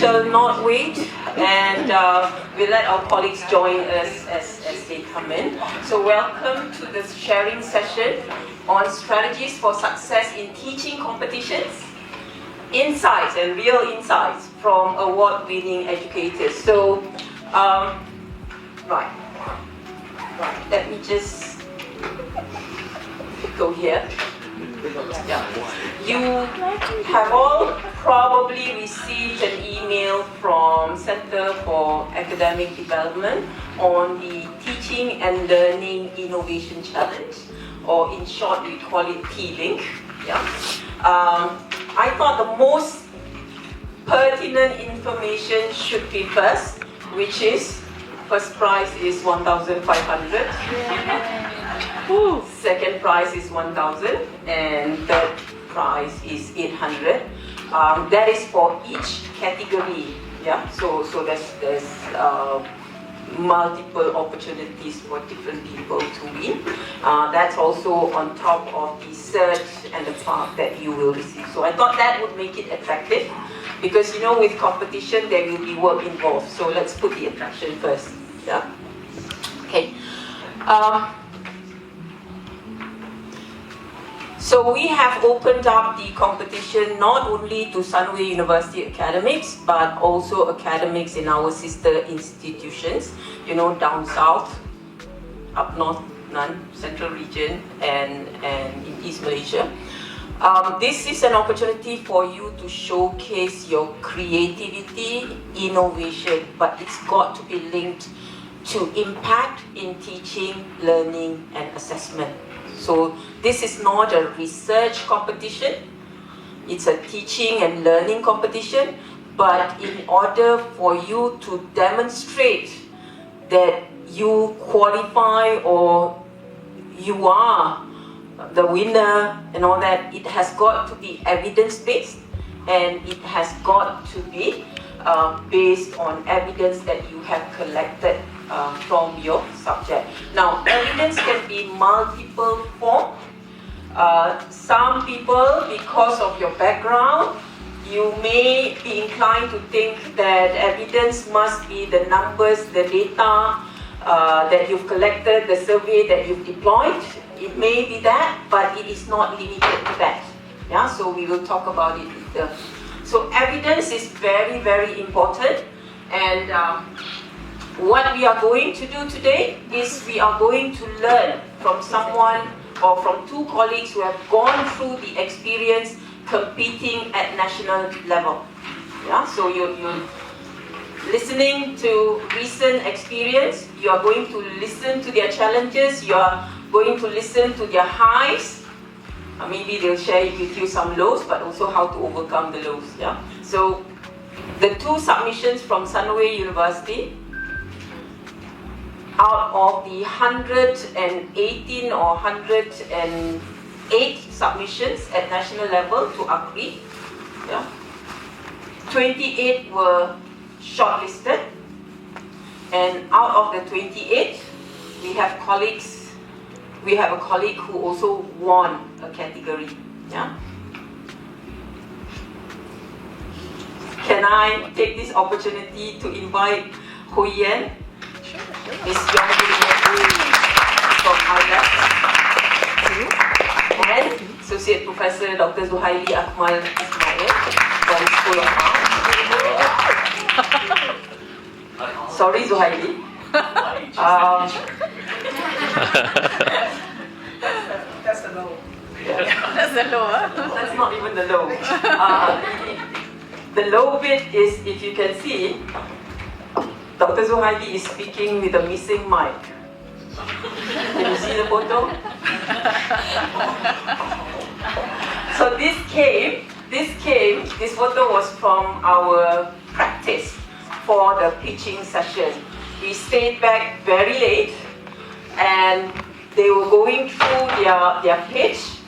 shall not wait, and we'll let our colleagues join us as they come in. So welcome to this sharing session on strategies for success in teaching competitions, insights and real insights from award-winning educators. So, right, let me just go here. Yeah. You have all probably received an email from Center for Academic Development on the Teaching and Learning Innovation Challenge, or in short we call it T-Link. Yeah. I thought the most pertinent information should be first, which is first prize is 1,500. Second prize is 1,000, and third prize is 800. That is for each category. Yeah. So there's multiple opportunities for different people to win. That's also on top of the cert and the path that you will receive. So I thought that would make it attractive, because you know with competition there will be work involved. So let's put the attraction first. Yeah. Okay. So we have opened up the competition not only to Sunway University academics, but also academics in our sister institutions, you know, down south, up north, none, central region, and in East Malaysia. This is an opportunity for you to showcase your creativity, innovation, but it's got to be linked to impact in teaching, learning, and assessment. So this is not a research competition, it's a teaching and learning competition, but in order for you to demonstrate that you qualify or you are the winner and all that, it has got to be evidence-based, and it has got to be based on evidence that you have collected from your subject. Now, evidence can be multiple form. Some people, because of your background, you may be inclined to think that evidence must be the numbers, the data that you've collected, the survey that you've deployed. It may be that, but it is not limited to that. Yeah, so we will talk about it later. So evidence is very, very important, and what we are going to do today is we are going to learn from someone or from two colleagues who have gone through the experience competing at national level. Yeah, so you're listening to recent experience, you are going to listen to their challenges, you are going to listen to their highs. Maybe they'll share with you some lows, but also how to overcome the lows. Yeah. So the two submissions from Sunway University, out of the 118 or 108 submissions at national level to ACRI, yeah, 28 were shortlisted, and out of the 28, we have a colleague who also won a category. Yeah. Can I take this opportunity to invite Ho Yen, Miss Young from IDAS, and Associate Professor Dr. Zuhaili Akmal Ismail from School of Art. Sorry, Zuhaili. That's the low. Yeah. That's the low. That's not even the low. The low bit is, if you can see, Dr. Zuhaili is speaking with a missing mic. Can you see the photo? So this photo was from our practice for the pitching session. We stayed back very late, and they were going through their pitch,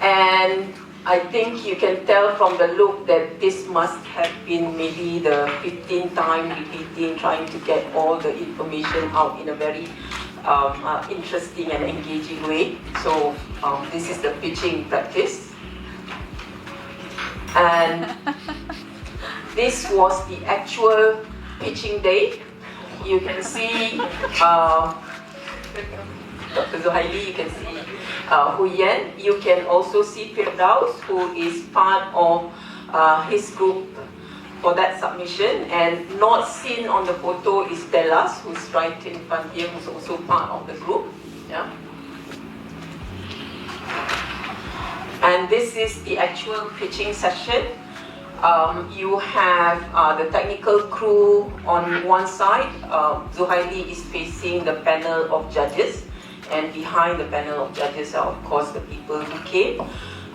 and I think you can tell from the look that this must have been maybe the 15th time repeating, trying to get all the information out in a very interesting and engaging way. So this is the pitching practice. And This was the actual pitching day. You can see Dr. Zuhaili, you can see Hu Yan. You can also see Firdaus, who is part of his group for that submission. And not seen on the photo is Delas, who's right in front here, who's also part of the group. Yeah. And this is the actual pitching session. You have the technical crew on one side. Zuhaili is facing the panel of judges, and behind the panel of judges are, of course, the people who came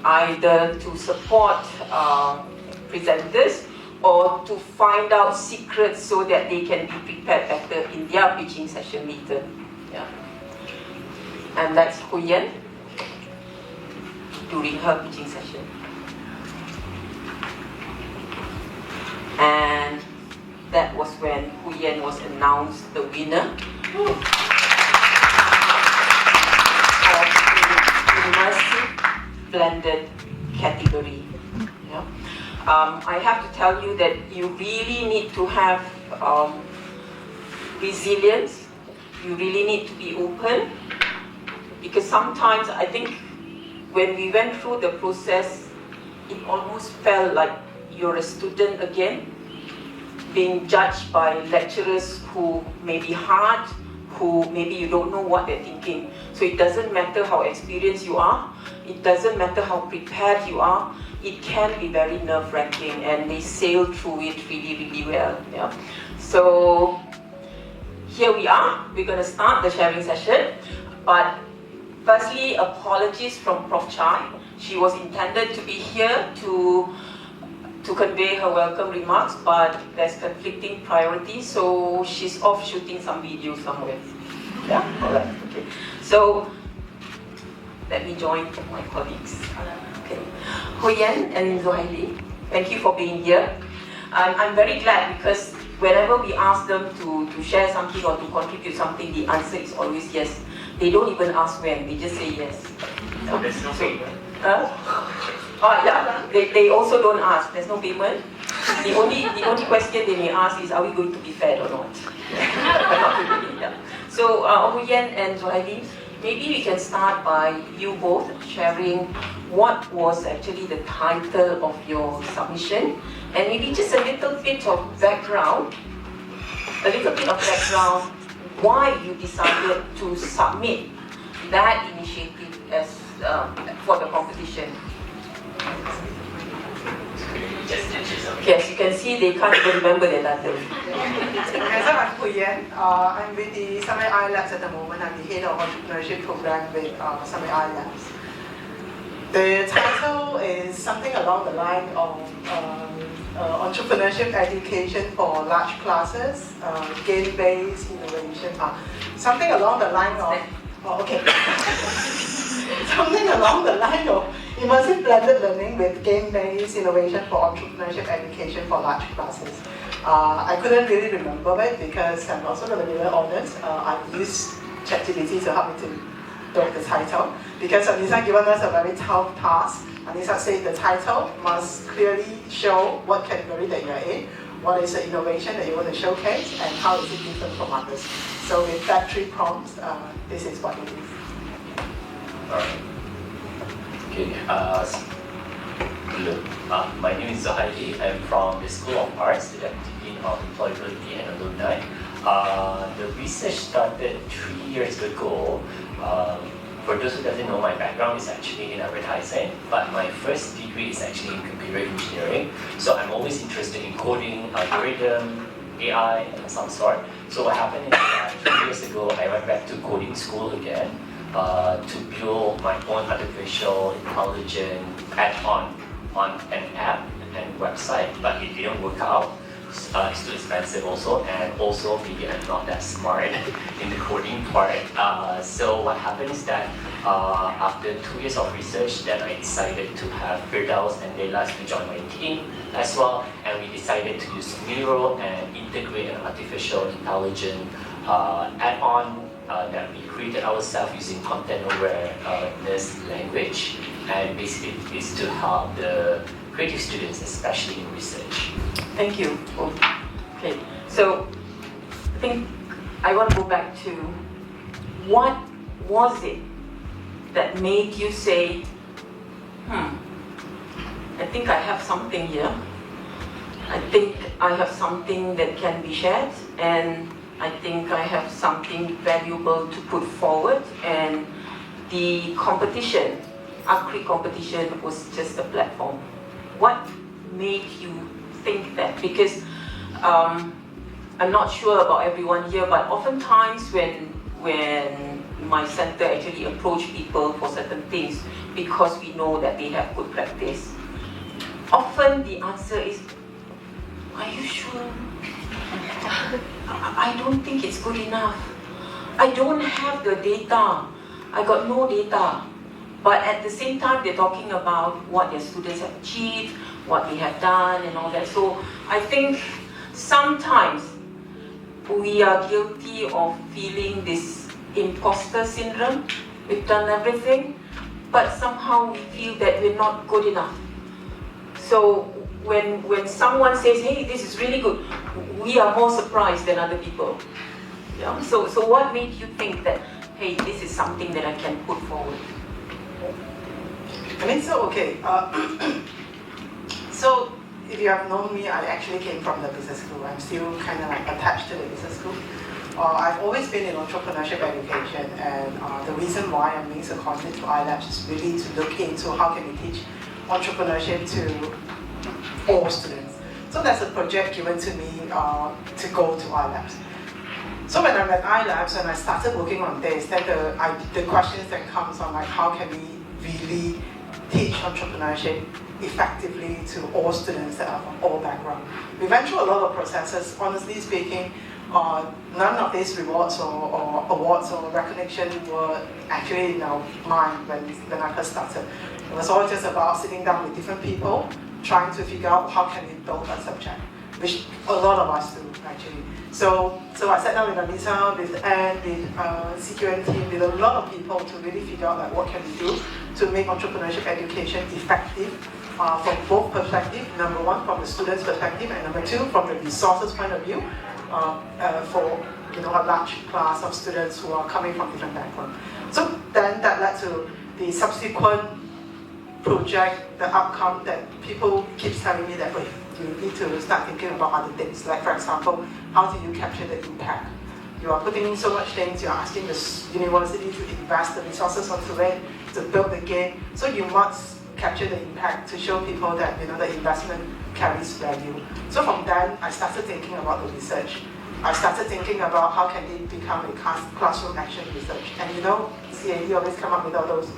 either to support presenters or to find out secrets so that they can be prepared better in their pitching session later. Yeah. And that's Hu Yan during her pitching session. And that was when Hu Yan was announced the winner of the immersive blended category. Yeah. I have to tell you that you really need to have resilience. You really need to be open, because sometimes I think when we went through the process, it almost felt like you're a student again, being judged by lecturers who may be hard, who maybe you don't know what they're thinking. So it doesn't matter how experienced you are, it doesn't matter how prepared you are, it can be very nerve-wracking, and they sail through it really, really well. Yeah. So here we are, we're going to start the sharing session. But firstly, apologies from Prof. Chai. She was intended to be here to convey her welcome remarks, but there's conflicting priorities, so she's off shooting some video somewhere. Yeah? All right. Okay. So let me join my colleagues. Okay. Hu Yan and Zuhaili, thank you for being here. I'm very glad, because whenever we ask them to share something or to contribute something, the answer is always yes. They don't even ask when, they just say yes. So there's no payment? Yeah, they also don't ask, there's no payment. The only question they may ask is, are we going to be fed or not? Not really, yeah. So Hu Yan and Zuhaili, maybe we can start by you both sharing what was actually the title of your submission, and maybe just a little bit of background, why you decided to submit that initiative as for the competition. Yes, you can see they can't even remember their title. Okay, so I'm Hu Yan. I'm with the Sunway Labs at the moment. I'm the head of entrepreneurship program with Sunway Labs. The title is something along the line of entrepreneurship education for large classes, game-based innovation. Something along the line of something along the line of immersive blended learning with game-based innovation for entrepreneurship education for large classes. I couldn't really remember it, because I'm also going to be very honest. I've used ChatGPT to help me to do the title, because Anissa given us a very tough task. Anissa said the title must clearly show what category that you're in, what is the innovation that you want to showcase, and how is it different from others. So with that 3 prompts, this is what it is. Alright. Okay. Hello. My name is Zuhaili. I'm from the School of Arts, the Dean of Employability and Alumni. The research started 3 years ago. For those who doesn't know, my background is actually in advertising, but my first degree is actually in computer engineering. So I'm always interested in coding, algorithm, AI, and some sort. So what happened is that 2 years ago, I went back to coding school again to build my own artificial intelligence add-on on an app and website, but it didn't work out. It's too expensive also, and also maybe I'm not that smart in the coding part. So what happened is that after 2 years of research, then I decided to have Firdaus and Delas to join my team as well, and we decided to use Miro and integrate an artificial intelligence add-on that we created ourselves using content awareness language, and basically it's to help the creative students, especially in research. Thank you. Okay, so I think I want to go back to what was it that made you say, I think I have something here. I think I have something that can be shared, and I think I have something valuable to put forward, and the competition, ACRI competition, was just a platform. What made you think that? Because I'm not sure about everyone here, but oftentimes when my center actually approach people for certain things, because we know that they have good practice, often the answer is, are you sure? I don't think it's good enough. I don't have the data. I got no data. But at the same time, they're talking about what their students have achieved, what they have done, and all that. So I think sometimes we are guilty of feeling this imposter syndrome. We've done everything, but somehow we feel that we're not good enough. So when someone says, hey, this is really good, we are more surprised than other people. Yeah? So what made you think that, hey, this is something that I can put forward? I mean, so okay. So if you have known me, I actually came from the business school. I'm still kind of like attached to the business school. I've always been in entrepreneurship education, and the reason why I'm being so committed to iLabs is really to look into how can we teach entrepreneurship to all students. So that's a project given to me to go to iLabs. So when I'm at iLabs and I started working on this, then the questions that comes on like how can we really teach entrepreneurship effectively to all students that are from all backgrounds. We went through a lot of processes. Honestly speaking, none of these rewards or awards or recognition were actually in our mind when I first started. It was all just about sitting down with different people, trying to figure out how can we build a subject, which a lot of us do actually. So I sat down with Anissa, with Anne, with CQN team, with a lot of people to really figure out like what can we do to make entrepreneurship education effective from both perspectives. Number one, from the student's perspective, and number two, from the resources point of view, for a large class of students who are coming from different backgrounds. So then that led to the subsequent project, the outcome that people keep telling me that, wait, you need to start thinking about other things. Like for example, how do you capture the impact? You are putting in so much things, you are asking the university to invest the resources onto it, to build the game. So you must capture the impact to show people that the investment carries value. So from then, I started thinking about the research. I started thinking about how can it become a classroom action research. And CAD always come up with all those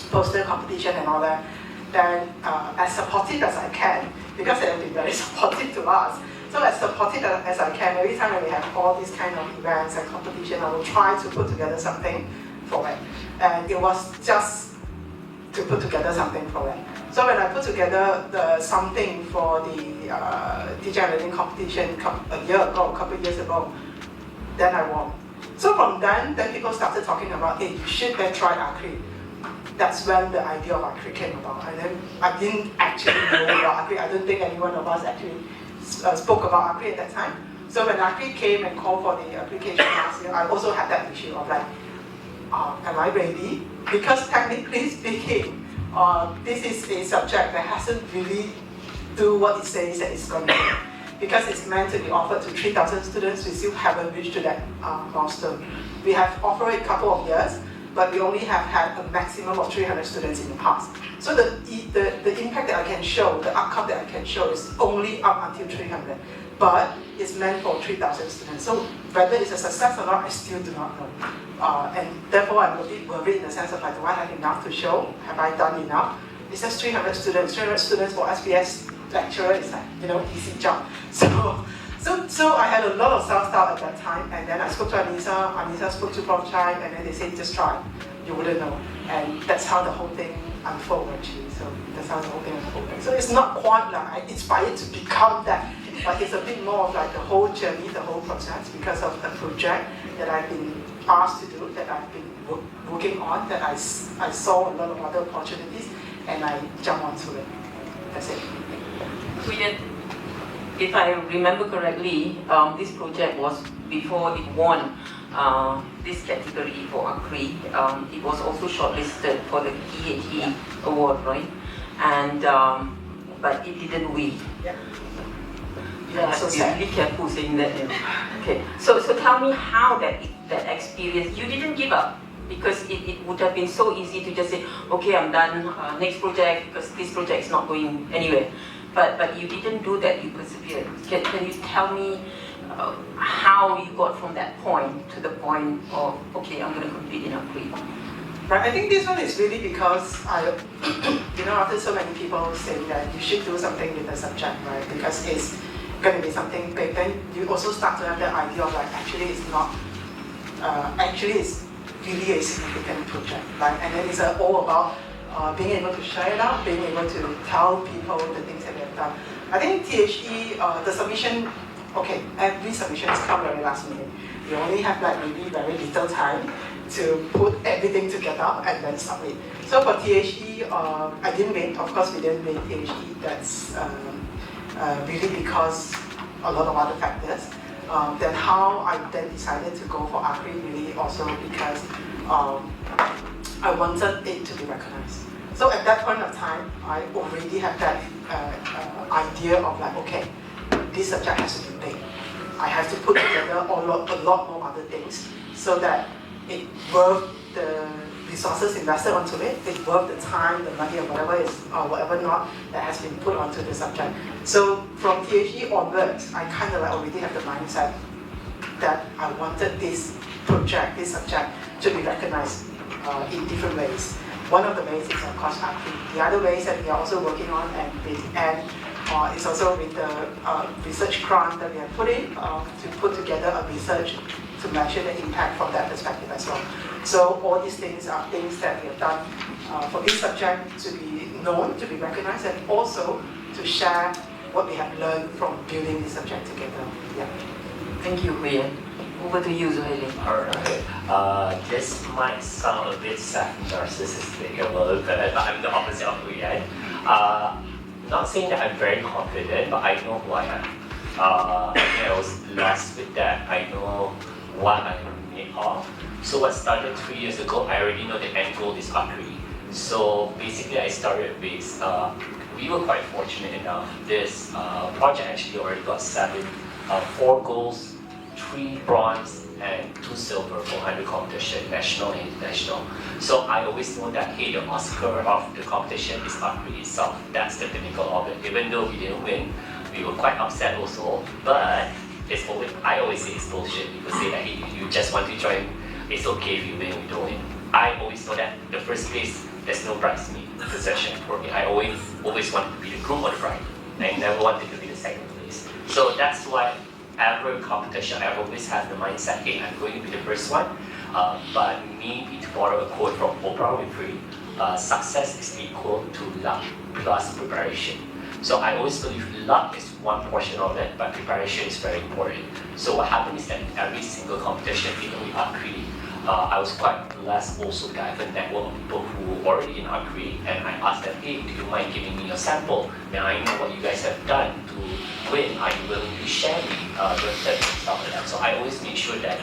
poster competition and all that. Then as supportive as I can, because they have been very supportive to us, so as supportive as I can, every time when we have all these kind of events and competition, I will try to put together something for it. And it was just to put together something for it. So when I put together something for the teaching and learning competition a year ago, a couple of years ago, then I won. So from then people started talking about, hey, you should then try ACRI. That's when the idea of ACRI came about. And then I didn't actually know about ACRI. I don't think any one of us actually spoke about ACRI at that time. So when ACRI came and called for the application last year, I also had that issue of like, am I ready? Because technically speaking, this is a subject that hasn't really do what it says that it's going to do. Because it's meant to be offered to 3,000 students, we still haven't reached to that milestone. We have offered it a couple of years, but we only have had a maximum of 300 students in the past. So the impact that I can show, the outcome that I can show is only up until 300. But it's meant for 3,000 students. So whether it's a success or not, I still do not know. And therefore I'm a bit worried in the sense of like, do I have enough to show? Have I done enough? It's just 300 students. 300 students for SBS lecturer is like, easy job. So I had a lot of self-doubt at that time, and then I spoke to Anissa spoke to Prof. Chai, and then they said, just try, you wouldn't know. And that's how the whole thing unfolded actually, so that's how the whole thing unfolded. So it's not quite like I inspired to become that, but it's a bit more of like the whole journey, the whole process, because of the project that I've been asked to do, that I've been working on, that I saw a lot of other opportunities, and I jumped onto it. That's it. if I remember correctly, this project was before it won this category for ACRI. It was also shortlisted for the THE award, right? And but it didn't win. Yeah. I have to be really careful saying that. Okay, so tell me how that experience, you didn't give up, because it would have been so easy to just say, okay, I'm done, next project, because this project is not going anywhere. But you didn't do that, you persevered. Can you tell me how you got from that point to the point of, okay, I'm going to compete in ACRI? Right, I think this one is really because after so many people saying that you should do something with the subject, right? Because it's going to be something big, then you also start to have that idea of like, actually it's not, actually it's really a significant project, right? And then it's all about being able to share it out, being able to tell people the things that they've done. I think THE, the submission, okay, every submission has come very last minute. You only have like maybe very little time to put everything together and then submit. So for THE, I didn't win. Of course, we didn't win THE. That's really because a lot of other factors. Then how I then decided to go for ACRI really also because I wanted it to be recognized. So at that point of time, I already had that idea of like, okay, this subject has to be big. I have to put together a lot more other things so that it worth the resources invested onto it, it's worth the time, the money, or whatever is, or whatever not that has been put onto the subject. So from THE onwards, I kind of like already have the mindset that I wanted this project, this subject, to be recognized in different ways. One of the ways is of course ACRI. The other ways that we are also working on and it's also with the research grant that we have put in to put together a research to measure the impact from that perspective as well. So all these things are things that we have done for this subject to be known, to be recognized, and also to share what we have learned from building this subject together. Yeah. Thank you, Huyen. Over to you, Zuhaili. Alright. This might sound a bit narcissistic a little bit, but I'm the opposite of Huyen. Not saying that I'm very confident, but I know who I am. I think I was blessed with that. I know what I'm made of. So what started 3 years ago, I already know the end goal is ACRI. So basically I started with, we were quite fortunate enough. This project actually already got 4 golds, 3 bronze, and 2 silver for 100 competition, national and international. So I always know that, hey, the Oscar of the competition is ACRI itself. That's the pinnacle of it. Even though we didn't win, we were quite upset also. But it's always, I always say it's bullshit. People say that, hey, you just want to join, it's okay if you win, we don't win. I always know that the first place, there's no prize me possession for me. I always wanted to be the groom or the bride. I never wanted to be the second place. So that's why every competition, I always have the mindset, hey, I'm going to be the first one. But maybe to borrow a quote from Oprah Winfrey, success is equal to luck plus preparation. So I always believe luck is one portion of it, but preparation is very important. So what happened is that every single competition, even with ACRI, I was quite blessed also that I have a network of people who were already in ACRI, and I asked them, hey, do you mind giving me your sample? Now I know what you guys have done to win. Are you willing to share me your tips and stuff like that? So I always make sure that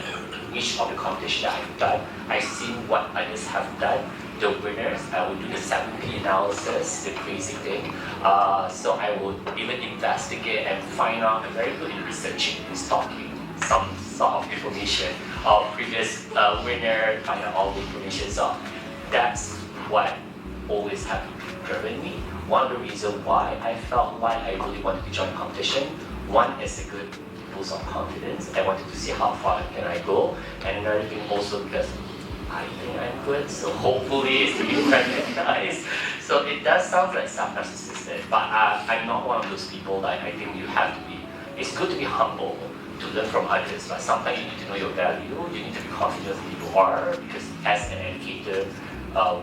each of the competition that I've done, I've seen what others have done. The winners, I would do the 7P analysis, the crazy thing. So I would even investigate and find out. I'm very good in researching and stalking some sort of information of previous winner, find out all the information. So that's what always have driven me. One of the reasons why I felt like I really wanted to join competition, one is a good boost of confidence. I wanted to see how far can I go, and another thing also because I think I'm good, so hopefully it's being recognized. So it does sound like self-narcissistic, but I'm not one of those people that I think you have to be. It's good to be humble, to learn from others, but sometimes you need to know your value, you need to be confident who you are, because as an educator,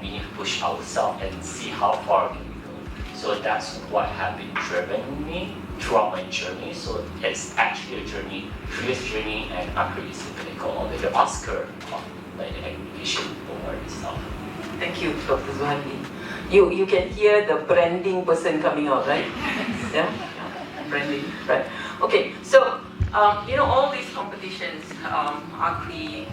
we need to push ourselves and see how far we can go. So that's what has been driven me throughout my journey. So it's actually a journey, 3 years journey, and ACRI is the pinnacle of it, the Oscar of like the education award itself. Thank you, Dr. Zuhaili. You can hear the branding person coming out, right? Yeah? branding, right? Okay, so all these competitions are killing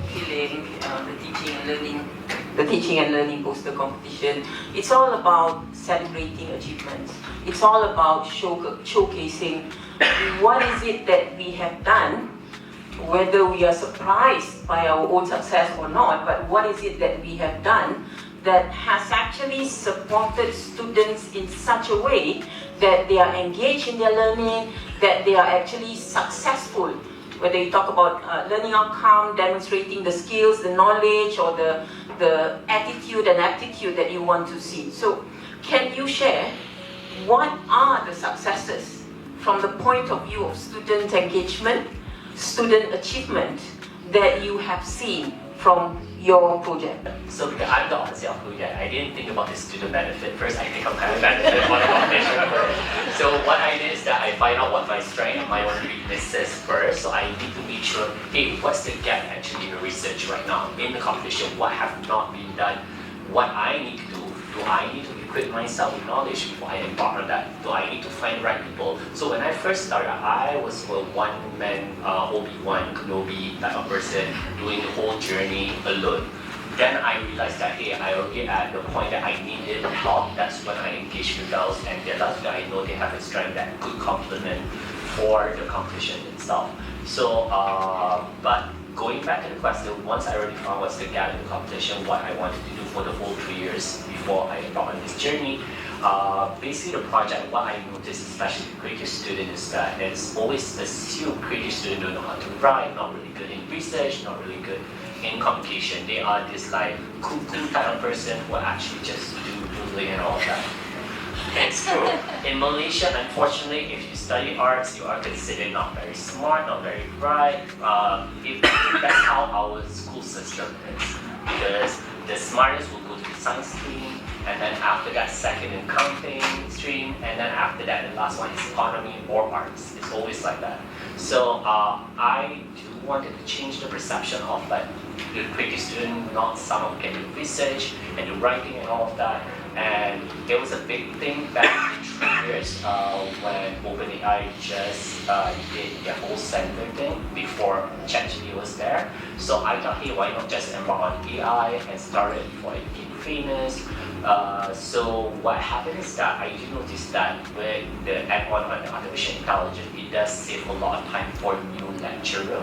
the teaching and learning poster competition. It's all about celebrating achievements. It's all about showcasing what is it that we have done, whether we are surprised by our own success or not, but what is it that we have done that has actually supported students in such a way that they are engaged in their learning, that they are actually successful. Whether you talk about learning outcome, demonstrating the skills, the knowledge, or the attitude and aptitude that you want to see. So can you share what are the successes from the point of view of student engagement, student achievement that you have seen from your project? So I'm the opposite of Huyan. I didn't think about the student benefit first. I think I'm kind of benefit for the competition first. So what I did is that I find out what my strength and my own weaknesses first. So I need to make sure, hey, what's the gap actually in the research right now in the competition? What have not been done? What I need to do? Do I need to equip myself with knowledge before I embark on that? Do I need to find the right people? So when I first started, I was a one-man Obi-Wan Kenobi type of person doing the whole journey alone. Then I realized that, hey, I already at the point that I needed help. That's when I engaged with girls, and that's when I know they have a strength that could complement for the competition itself. So, but going back to the question, once I already found what's the gap in the competition, what I wanted to do for the whole 3 years before I embarked on this journey, basically the project, what I noticed, especially with creative students, is that it's always assumed creative students don't know how to write, not really good in research, not really good in communication. They are this like cool type of person who actually just do doodling and all that. It's true. In Malaysia, unfortunately, if you study arts, you are considered not very smart, not very bright. That's how our school system is. Because the smartest will go to the science stream, and then after that, second in counting stream, and then after that, the last one is economy or arts. It's always like that. So I do wanted to change the perception of like the creative student, not someone who can do research and do writing and all of that. And it was a big thing back in 3 years when OpenAI just did their whole center thing before ChatGPT was there. So I thought, hey, why not just embark on AI and start it before it became famous. So what happened is that I do notice that with the add-on on the artificial intelligence, it does save a lot of time for new lecturer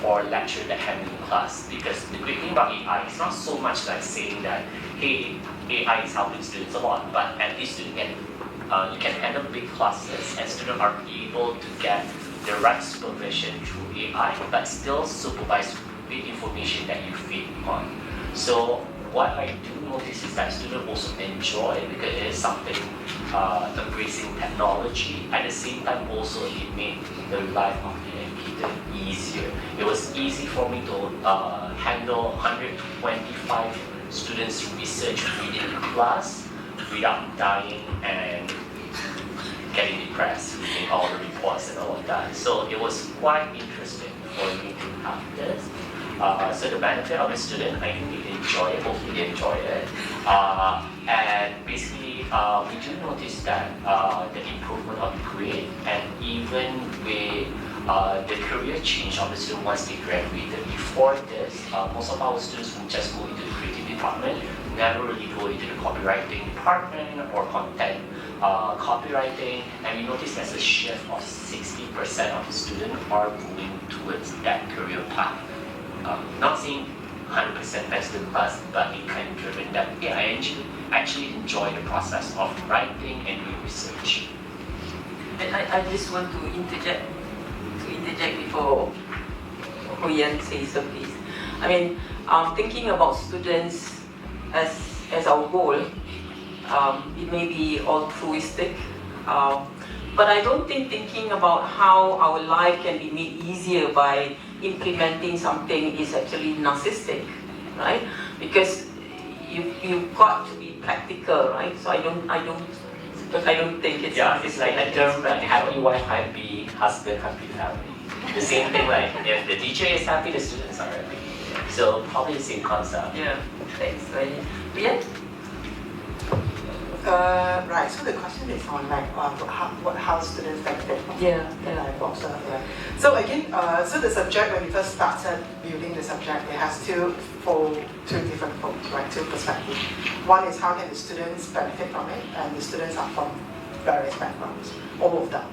or lecturer that have in class. Because the great thing about AI is not so much like saying that, hey, AI is helping students a lot, but at least you can handle big classes and students are able to get the right supervision through AI, but still supervise the information that you feed on. So what I do notice is that students also enjoy it because it is something embracing technology. At the same time, also it made the life of the educator easier. It was easy for me to handle 125 students' research within class without dying and getting depressed reading all the reports and all of that. So it was quite interesting for me to have this. So the benefit of a student, I think they enjoy it, hopefully they enjoy it. And basically, we do notice that the improvement of the grade and even with the career change of the student once they graduated. Before this, most of our students would just go into the creative department, never really go into the copywriting department or content copywriting, and we noticed there's a shift of 60% of the students are moving towards that career path. Not saying 100% best in class, but it kind of driven that, yeah, I actually enjoy the process of writing and doing research. And I just want to interject before Huyan says a piece. I mean, thinking about students as our goal, it may be altruistic, but I don't think thinking about how our life can be made easier by implementing something is actually narcissistic, right? Because you've got to be practical, right? So I don't think it's narcissistic. It's like a term like happy wife, happy husband, happy family. The same thing, like if the teacher is happy, the students are happy. So probably the same concept. Yeah, thanks. Yeah. Right. So the question is on like how students benefit from Boxer. Right. So again, so the subject when we first started building the subject, it has two different folds, right? Two perspectives. One is how can the students benefit from it, and the students are from various backgrounds, all of them.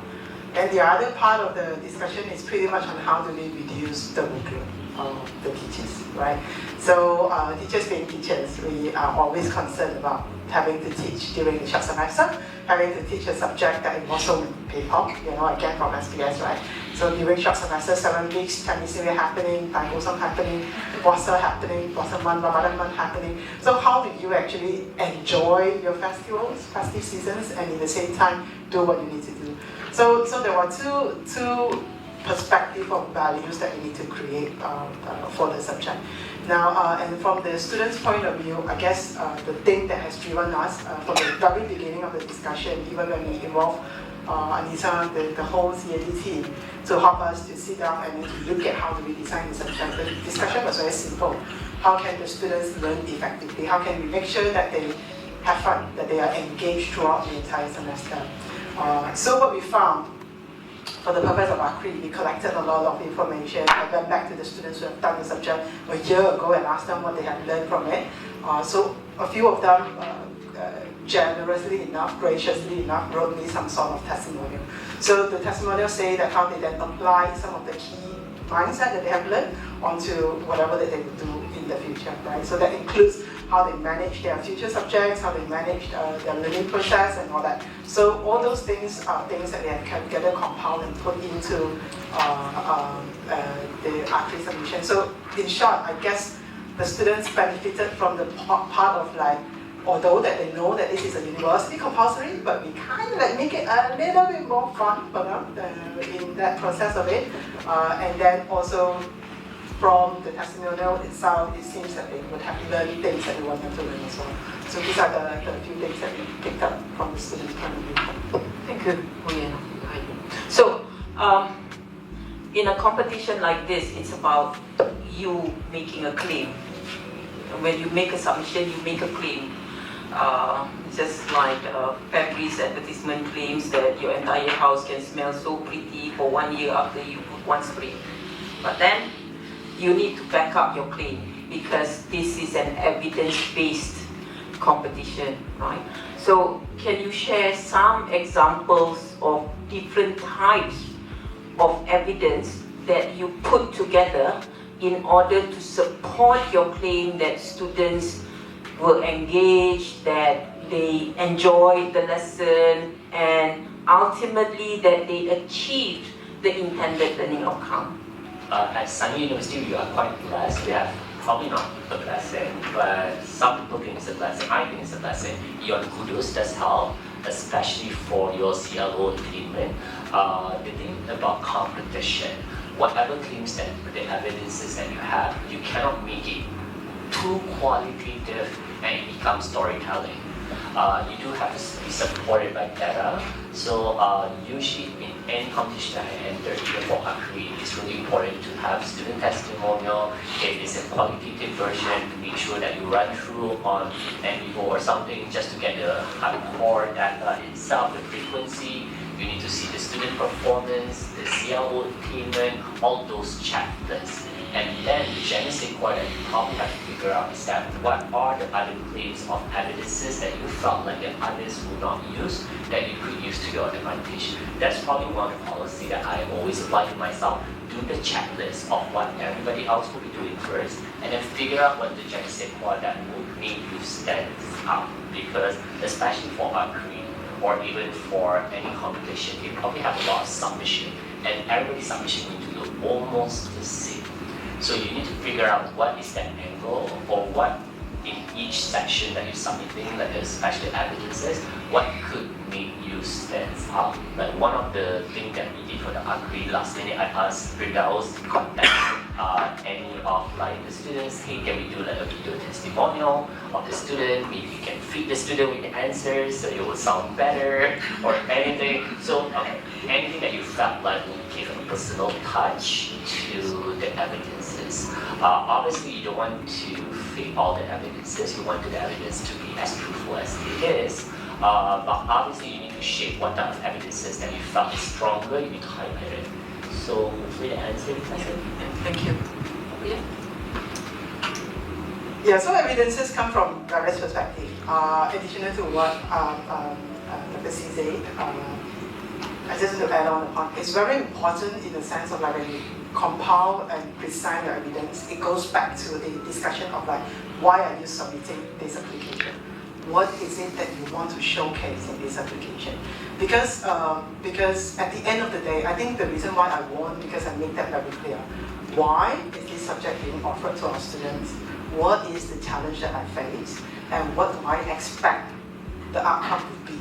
And the other part of the discussion is pretty much on how do they reduce the workload of the teachers, right? So teachers being teachers, we are always concerned about having to teach during the short semester, having to teach a subject that involves so many people, again from SPS, right? So during short semester, 7 weeks, Chinese New Year happening, Tai Gosong happening, Puasa happening, Puasa month, Ramadan month happening. So how do you actually enjoy your festivals, festive seasons, and at the same time do what you need to do? So there were two perspective of values that we need to create for the subject. Now, and from the students' point of view, I guess the thing that has driven us from the very beginning of the discussion, even when we involved Anita, the whole CAD team, to help us to sit down and to look at how do we design the subject. The discussion was very simple. How can the students learn effectively? How can we make sure that they have fun, that they are engaged throughout the entire semester? So what we found, for the purpose of our creed, we collected a lot of information. I went back to the students who have done the subject a year ago and asked them what they have learned from it. So a few of them, generously enough, graciously enough, wrote me some sort of testimonial. So the testimonials say that how they then apply some of the key mindset that they have learned onto whatever that they will do in the future, right? So that includes how they manage their future subjects, how they manage their learning process and all that. So all those things are things that they have together compiled and put into the archery submission. So in short, I guess the students benefited from the part of like, although that they know that this is a university compulsory, but we kind of like make it a little bit more fun for them in that process of it. And then also from the testimonial itself, it seems that they would have learned things that they wanted to learn as well. So these are the few things that we picked up from the students' point of view. Thank you. So, in a competition like this, it's about you making a claim. When you make a submission, you make a claim. Just like Fabri's advertisement claims that your entire house can smell so pretty for 1 year after you put one spray. But then, you need to back up your claim because this is an evidence-based competition, right? So can you share some examples of different types of evidence that you put together in order to support your claim that students were engaged, that they enjoyed the lesson, and ultimately that they achieved the intended learning outcome? At Sunway University, we are quite blessed. We have probably not a blessing, but some people think it's a blessing. I think it's a blessing. Your kudos does help, especially for your CLO attainment. The thing about competition, whatever claims that the evidences that you have, you cannot make it too qualitative and it becomes storytelling. You do have to be supported by data. So usually in any competition I enter, even for archery, it's really important to have student testimonial. If it's a qualitative version, to make sure that you run through on NVivo or something just to get the hardcore data itself, the frequency. You need to see the student performance, the CLO attainment, all those checklists. And then the genesis that you probably have to figure out is that what are the other claims of evidences that you felt like the others would not use that you could use to your advantage. That's probably one of the policies that I always apply to myself. Do the checklist of what everybody else will be doing first, and then figure out what the genesis that would make you stand out. Because especially for archery or even for any competition, you probably have a lot of submission, and everybody's submission need to look almost the same. So you need to figure out what is that angle or what in each section that you're submitting, like especially evidences, what could make you stand out. Like one of the things that we did for the archery last minute, I asked Firdaus to contact any of like the students, hey, can we do like a video testimonial of the student? Maybe you can feed the student with the answers so it will sound better or anything. So anything that you felt like would give a personal touch to the evidences. Obviously, you don't want to fit all the evidences. You want the evidence to be as truthful as it is. But obviously you need to shape what type of evidences that you felt is stronger, you need to highlight it. So hopefully that answers the question. Thank you. Yeah. Yeah, so evidences come from various perspectives. Additional to what Dr. C said, I just want to add on upon, it's very important in the sense of like when you compile and present your evidence, it goes back to the discussion of like, why are you submitting this application? What is it that you want to showcase in this application? Because at the end of the day, I think the reason why I won, because I make that very clear. Why is this subject being offered to our students? What is the challenge that I face? And what do I expect the outcome to be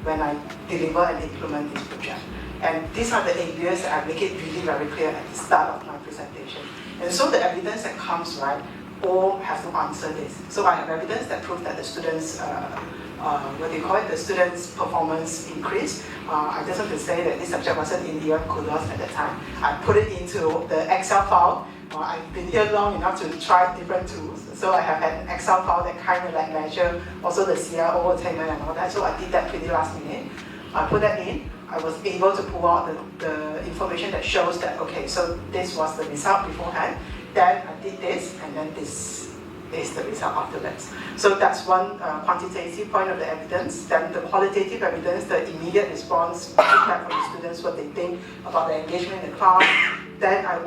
when I deliver and implement this project? And these are the areas that I make it really very clear at the start of my presentation. And so the evidence that comes, right, all have to answer this. So I have evidence that proves that the students, what they call it, the students' performance increased. I just want to say that this subject wasn't in the kudos at the time. I put it into the Excel file. I've been here long enough to try different tools. So I have an Excel file that kind of like measure also the CRO attainment and all that. So I did that pretty last minute. I put that in. I was able to pull out the information that shows that, okay, so this was the result beforehand. Then I did this, and then this is the result afterwards. So that's one quantitative point of the evidence. Then the qualitative evidence, the immediate response, feedback from the students, what they think about the engagement in the class. Then I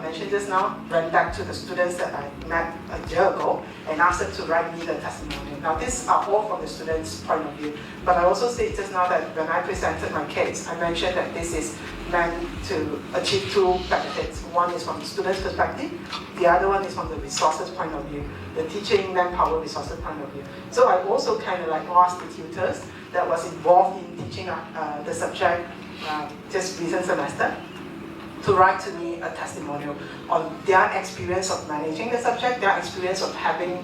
mentioned just now, went back to the students that I met a year ago and asked them to write me the testimonial. Now these are all from the students' point of view, but I also said just now that when I presented my case, I mentioned that this is meant to achieve two benefits. One is from the student's perspective, the other one is from the resources point of view, the teaching manpower resources point of view. So I also kind of like asked the tutors that was involved in teaching the subject just recent semester to write to me a testimonial on their experience of managing the subject, their experience of having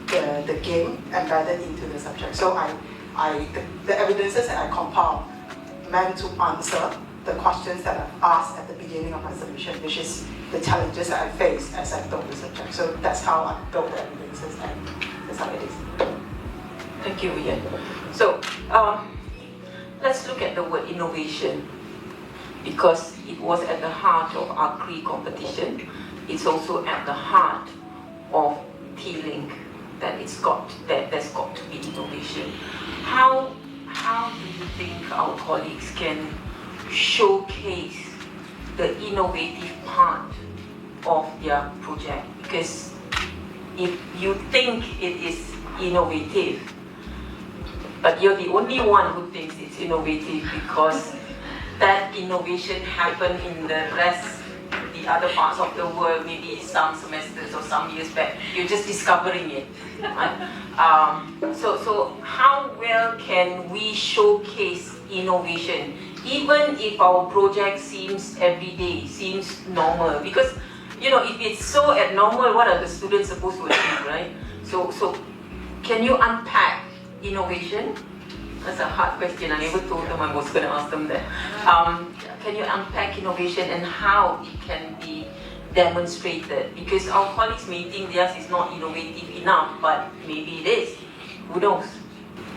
the game embedded into the subject. So the evidences that I compiled meant to answer the questions that I've asked at the beginning of my submission, which is the challenges that I faced as I built the subject. So that's how I built the evidences, and that's how it is. Thank you, Ian. So let's look at the word innovation, because it was at the heart of our CRE competition. It's also at the heart of T-Link that there's got to be innovation. How do you think our colleagues can showcase the innovative part of their project? Because if you think it is innovative, but you're the only one who thinks it's innovative because that innovation happened in the other parts of the world, maybe some semesters or some years back. You're just discovering it. Right? So how well can we showcase innovation, even if our project seems everyday, seems normal? Because if it's so abnormal, what are the students supposed to achieve, right? So can you unpack innovation? That's a hard question. I never told them I was going to ask them that. Can you unpack innovation and how it can be demonstrated? Because our colleagues may think theirs is not innovative enough, but maybe it is. Who knows?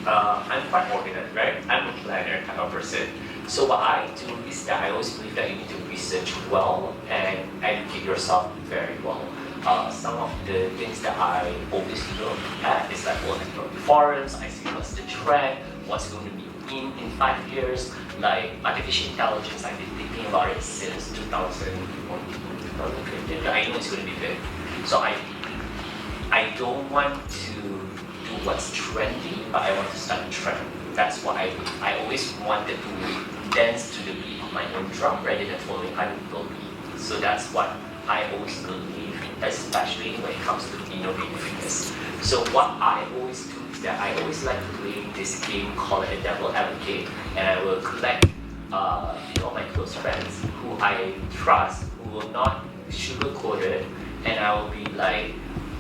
I'm quite organized, right? I'm a planner type of person. So what I do is that I always believe that you need to research well and educate yourself very well. Some of the things that I always look at is like what forums, I see what's the trend, what's going to be in 5 years, like artificial intelligence. I've been thinking about it since 2000 or 2015. I know it's going to be big. So I don't want to do what's trendy, but I want to start a trend. That's what I do. I always wanted to dance to the beat of my own drum rather than following other people's beat. So that's what I always believe, especially when it comes to innovativeness. So what I always do is that I always like to play this game called a devil advocate, and I will collect my close friends who I trust, who will not sugarcoat it, and I will be like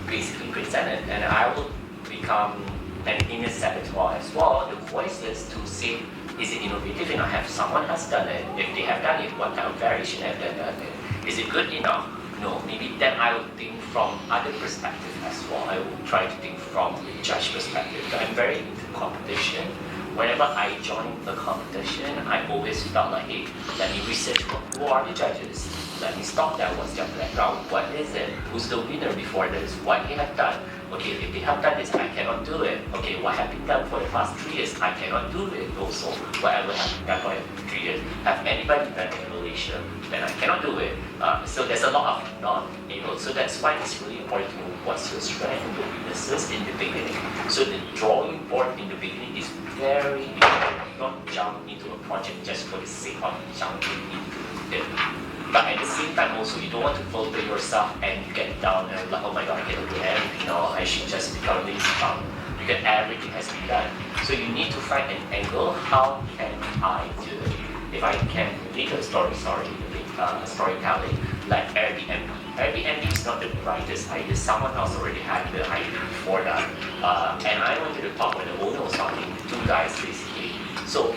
basically presented, and I will become an inner saboteur as well. The voice is to see, is it innovative enough? Have someone has done it? If they have done it, what kind of variation have they done it? Is it good enough? No, maybe then I would think from other perspective as well. I will try to think from the judge perspective. I'm very into competition. Whenever I join a competition, I always felt like, hey, let me research who are the judges. Let me stop that. What's their background? What is it? Who's the winner before this? What they have done? Okay, if they have done this, I cannot do it. Okay, what have been done for the past 3 years? I cannot do it also. Whatever has been done for the 3 years. Have anybody done it in Malaysia? Then I cannot do it. So there's a lot of not-able. So that's why it's really important to know what's your strength and your weaknesses in the beginning. So the drawing board in the beginning is very important. Not jump into a project just for the sake of jumping into it. But at the same time also, you don't want to filter yourself and get down and like, oh my god, I cannot do everything now, I should just become lazy bum. Because everything has been done. So you need to find an angle, how can I do it? If I can relate a storytelling, like Airbnb. Airbnb is not the brightest idea, someone else already had the idea before that. And I wanted to talk when the owner was talking, 2 guys basically. So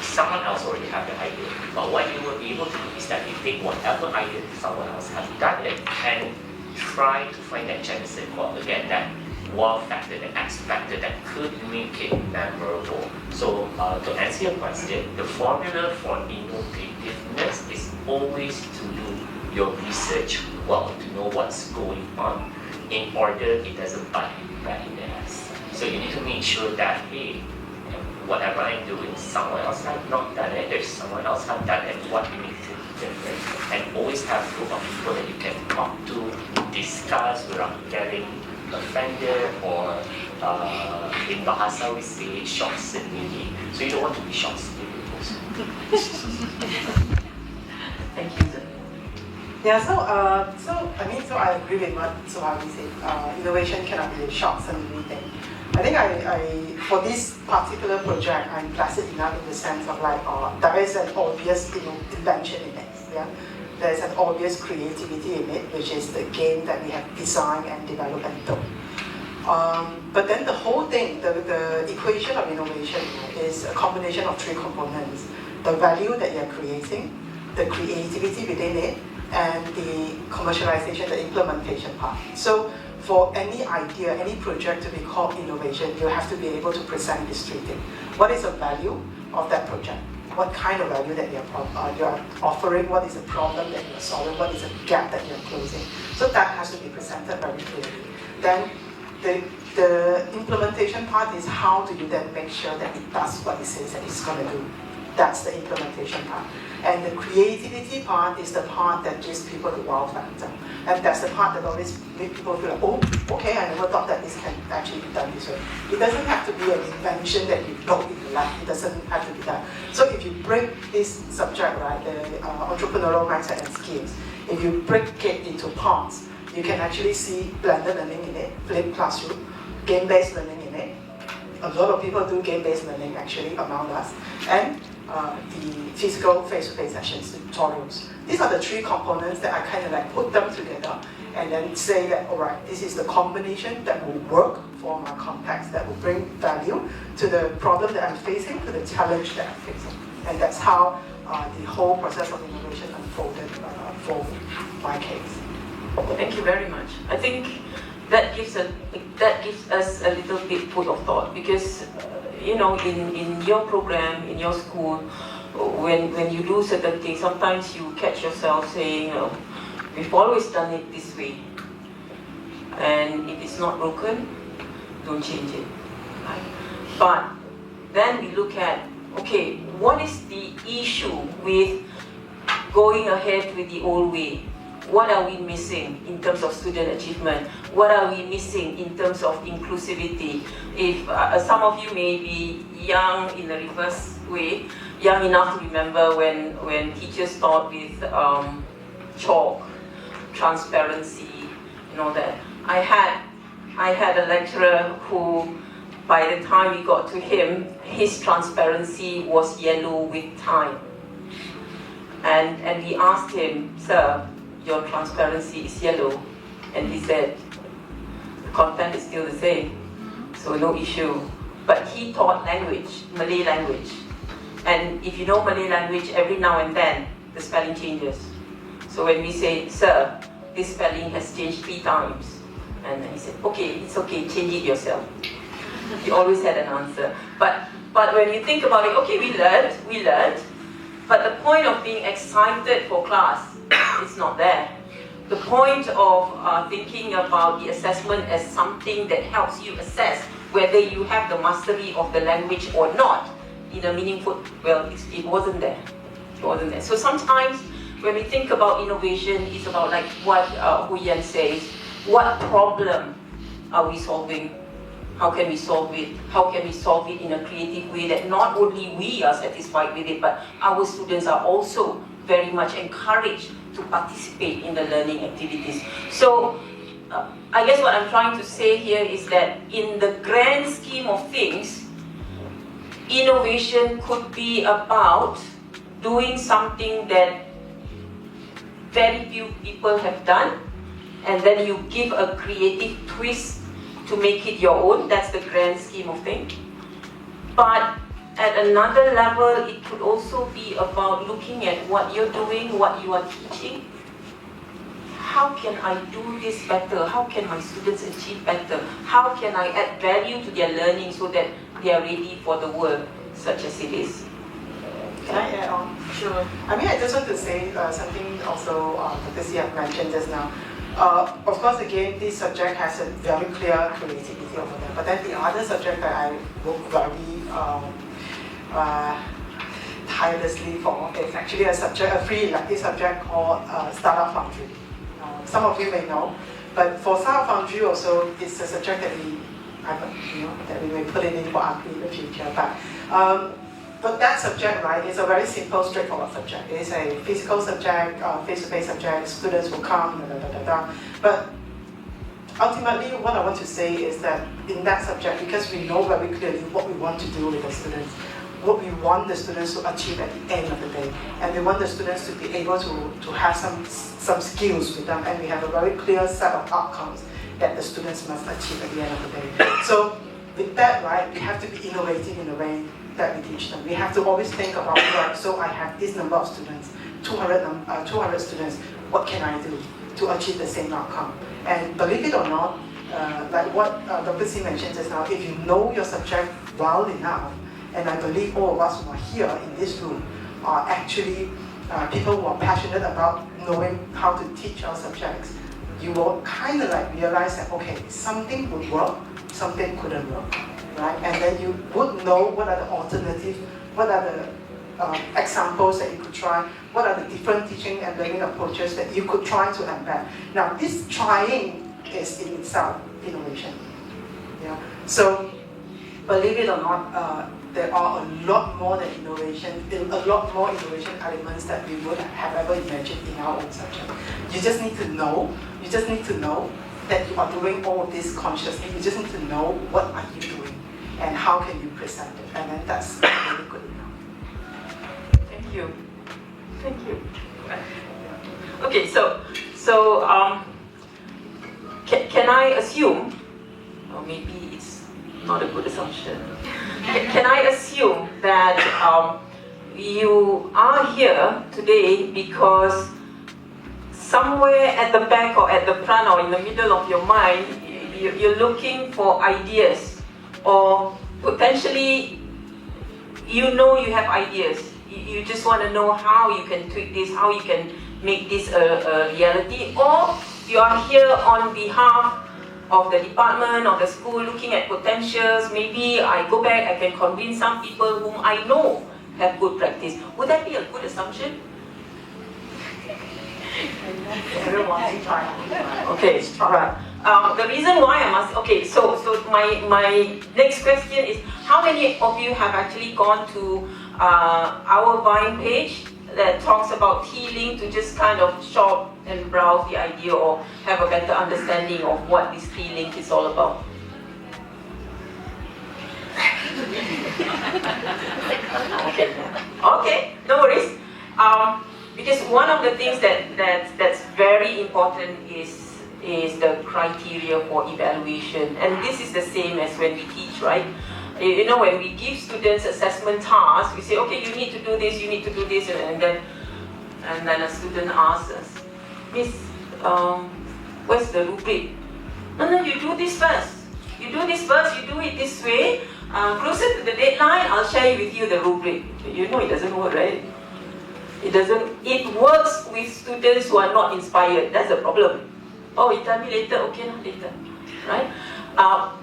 someone else already had the idea. But what you were able to do is that you take whatever idea someone else has done it and try to find that genesis or again that wow factor, that X factor that could make it memorable. So to answer your question, the formula for innovativeness is always to do your research well, to know what's going on in order it doesn't bite in the ass. So you need to make sure that, hey, whatever I'm doing, someone else has not done it, there's someone else has done it, what makes it different? And always have a group of people that you can talk to, discuss without getting offended or in Bahasa we say short sendiri. So you don't want to be short sendiri also. Thank you, sir. Yeah, so I agree with what Suhaili said. Innovation cannot be a short sendiri thing. I think for this particular project, I'm blessed enough in the sense of like, there is an obvious invention in it. Yeah? There's an obvious creativity in it, which is the game that we have designed and developed and built. But then the whole thing, the equation of innovation is a combination of 3 components. The value that you're creating, the creativity within it, and the commercialization, the implementation part. So for any idea, any project to be called innovation, you have to be able to present these 3 things. What is the value of that project? What kind of value that you're offering? What is the problem that you're solving? What is the gap that you're closing? So that has to be presented very clearly. Then the implementation part is how do you then make sure that it does what it says that it's going to do. That's the implementation part. And the creativity part is the part that gives people the wow factor. And that's the part that always makes people feel like, oh, okay, I never thought that this can actually be done this way. It doesn't have to be an invention that you built in your life. It doesn't have to be that. So if you break this subject, right, the entrepreneurial mindset and skills, if you break it into parts, you can actually see blended learning in it, flipped classroom, game-based learning in it. A lot of people do game-based learning actually among us. And the physical face-to-face sessions, the tutorials. These are the 3 components that I kind of like put them together and then say that, all right, this is the combination that will work for my context, that will bring value to the problem that I'm facing, to the challenge that I'm facing. And that's how the whole process of innovation unfolded for my case. Thank you very much. I think that gives us a little bit food of thought because in your program, in your school, when you do certain things, sometimes you catch yourself saying, we've always done it this way. And if it's not broken, don't change it. Right? But then we look at, okay, what is the issue with going ahead with the old way? What are we missing in terms of student achievement? What are we missing in terms of inclusivity? If some of you may be young in the reverse way, young enough to remember when teachers taught with chalk, transparency, that. I had a lecturer who, by the time we got to him, his transparency was yellow with time. And we asked him, sir, your transparency is yellow, and he said, the content is still the same, so no issue. But he taught language, Malay language. And if you know Malay language, every now and then, the spelling changes. So when we say, sir, this spelling has changed 3 times, and he said, okay, it's okay, change it yourself. We always had an answer. But when you think about it, okay, we learned, but the point of being excited for class is not there. The point of thinking about the assessment as something that helps you assess whether you have the mastery of the language or not in a meaningful, well, it wasn't there. It wasn't there. So sometimes when we think about innovation, it's about like what Hu Yan says, what problem are we solving? How can we solve it? How can we solve it in a creative way that not only we are satisfied with it, but our students are also very much encouraged to participate in the learning activities. So I guess what I'm trying to say here is that in the grand scheme of things, innovation could be about doing something that very few people have done, and then you give a creative twist to make it your own. That's the grand scheme of things. But at another level, it could also be about looking at what you're doing, what you are teaching. How can I do this better? How can my students achieve better? How can I add value to their learning so that they are ready for the world, such as it is? Can I add on? Sure. I mean, I just want to say something also Dr. C have mentioned just now. Of course, again, this subject has a very clear creativity over there. But then the other subject that I work very tirelessly for is actually a free elective subject called Startup Foundry. Some of you may know, but for Startup Foundry also, it's a subject that we may put it in for API in the future. But that subject, right, is a very simple, straightforward subject. It is a physical subject, face-to-face subject, students will come, But ultimately, what I want to say is that in that subject, because we know very clearly what we want to do with the students, what we want the students to achieve at the end of the day, and we want the students to be able to have some skills with them, and we have a very clear set of outcomes that the students must achieve at the end of the day. So with that, right, we have to be innovative in the way that we teach them. We have to always think about, right, so I have this number of students, 200 students, what can I do to achieve the same outcome? And believe it or not, like what Dr. C mentioned just now, if you know your subject well enough, and I believe all of us who are here in this room are actually people who are passionate about knowing how to teach our subjects, you will kind of like realize that, okay, something would work, something couldn't work, right? And then you would know what are the alternatives, what are the examples that you could try, what are the different teaching and learning approaches that you could try to embed. Now, this trying is in itself innovation. Yeah. So, believe it or not, there are a lot more than innovation, a lot more innovation elements that we would have ever imagined in our own subject. You just need to know that you are doing all of this consciously. You just need to know what are you doing and how can you present it, and then that's really good enough. Thank you. Thank you. Okay, so can I assume, or maybe it's not a good assumption, can I assume that you are here today because somewhere at the back or at the front or in the middle of your mind, you're looking for ideas, or potentially you know you have ideas. You just want to know how you can tweak this, how you can make this a reality, or you are here on behalf of the department, of the school, looking at potentials. Maybe I go back, I can convince some people whom I know have good practice. Would that be a good assumption? Okay, right. The reason why I'm asking, okay, so my next question is, how many of you have actually gone to our Vine page that talks about T-Link to just kind of shop and browse the idea or have a better understanding of what this T-Link is all about? Okay, no worries. Because one of the things that's very important is the criteria for evaluation, and this is the same as when we teach, right? You know, when we give students assessment tasks, we say, okay, you need to do this, you need to do this, and then a student asks us, Miss, where's the rubric? No, you do this first. You you do this first, you do it this way. Closer to the deadline, I'll share with you the rubric. You know it doesn't work, right? It doesn't. It works with students who are not inspired. That's the problem. Oh, you tell me later. Okay, later, right?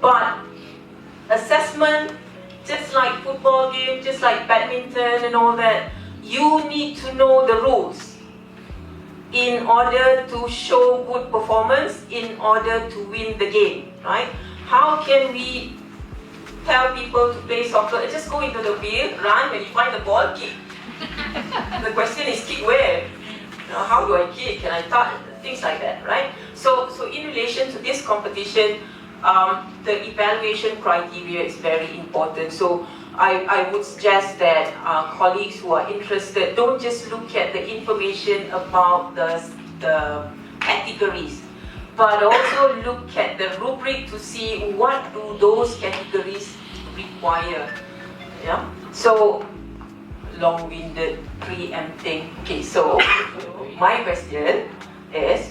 But assessment, just like football game, just like badminton and all that, you need to know the rules in order to show good performance, in order to win the game, right? How can we tell people to play soccer? Just go into the field, run, when you find the ball, kick. The question is, kick where? How do I kick? Can I touch? Things like that, right? So in relation to this competition, the evaluation criteria is very important. So I would suggest that colleagues who are interested, don't just look at the information about the categories, but also look at the rubric to see what do those categories require. Yeah. So long-winded, preempting. Okay. So my question is,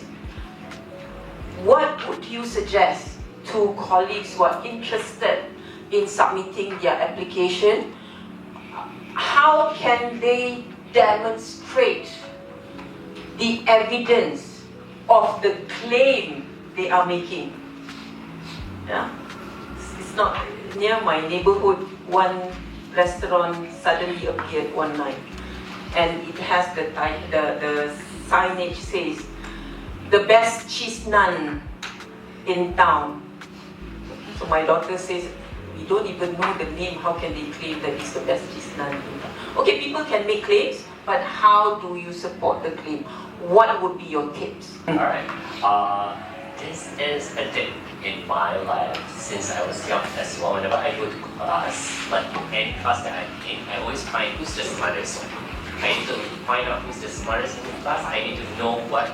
what would you suggest to colleagues who are interested in submitting their application? How can they demonstrate the evidence of the claim they are making? Yeah? It's not near my neighborhood. One restaurant suddenly appeared one night, and it has the signage says, "The best cheese naan in town." So my daughter says, we don't even know the name, how can they claim that it's the best cheese naan in town? Okay, people can make claims, but how do you support the claim? What would be your tips? Alright, this is a tip in my life since I was young as well. Whenever I go to class, like any class that I'm in, I always find who's the smartest. I need to find out who's the smartest in the class. I need to know what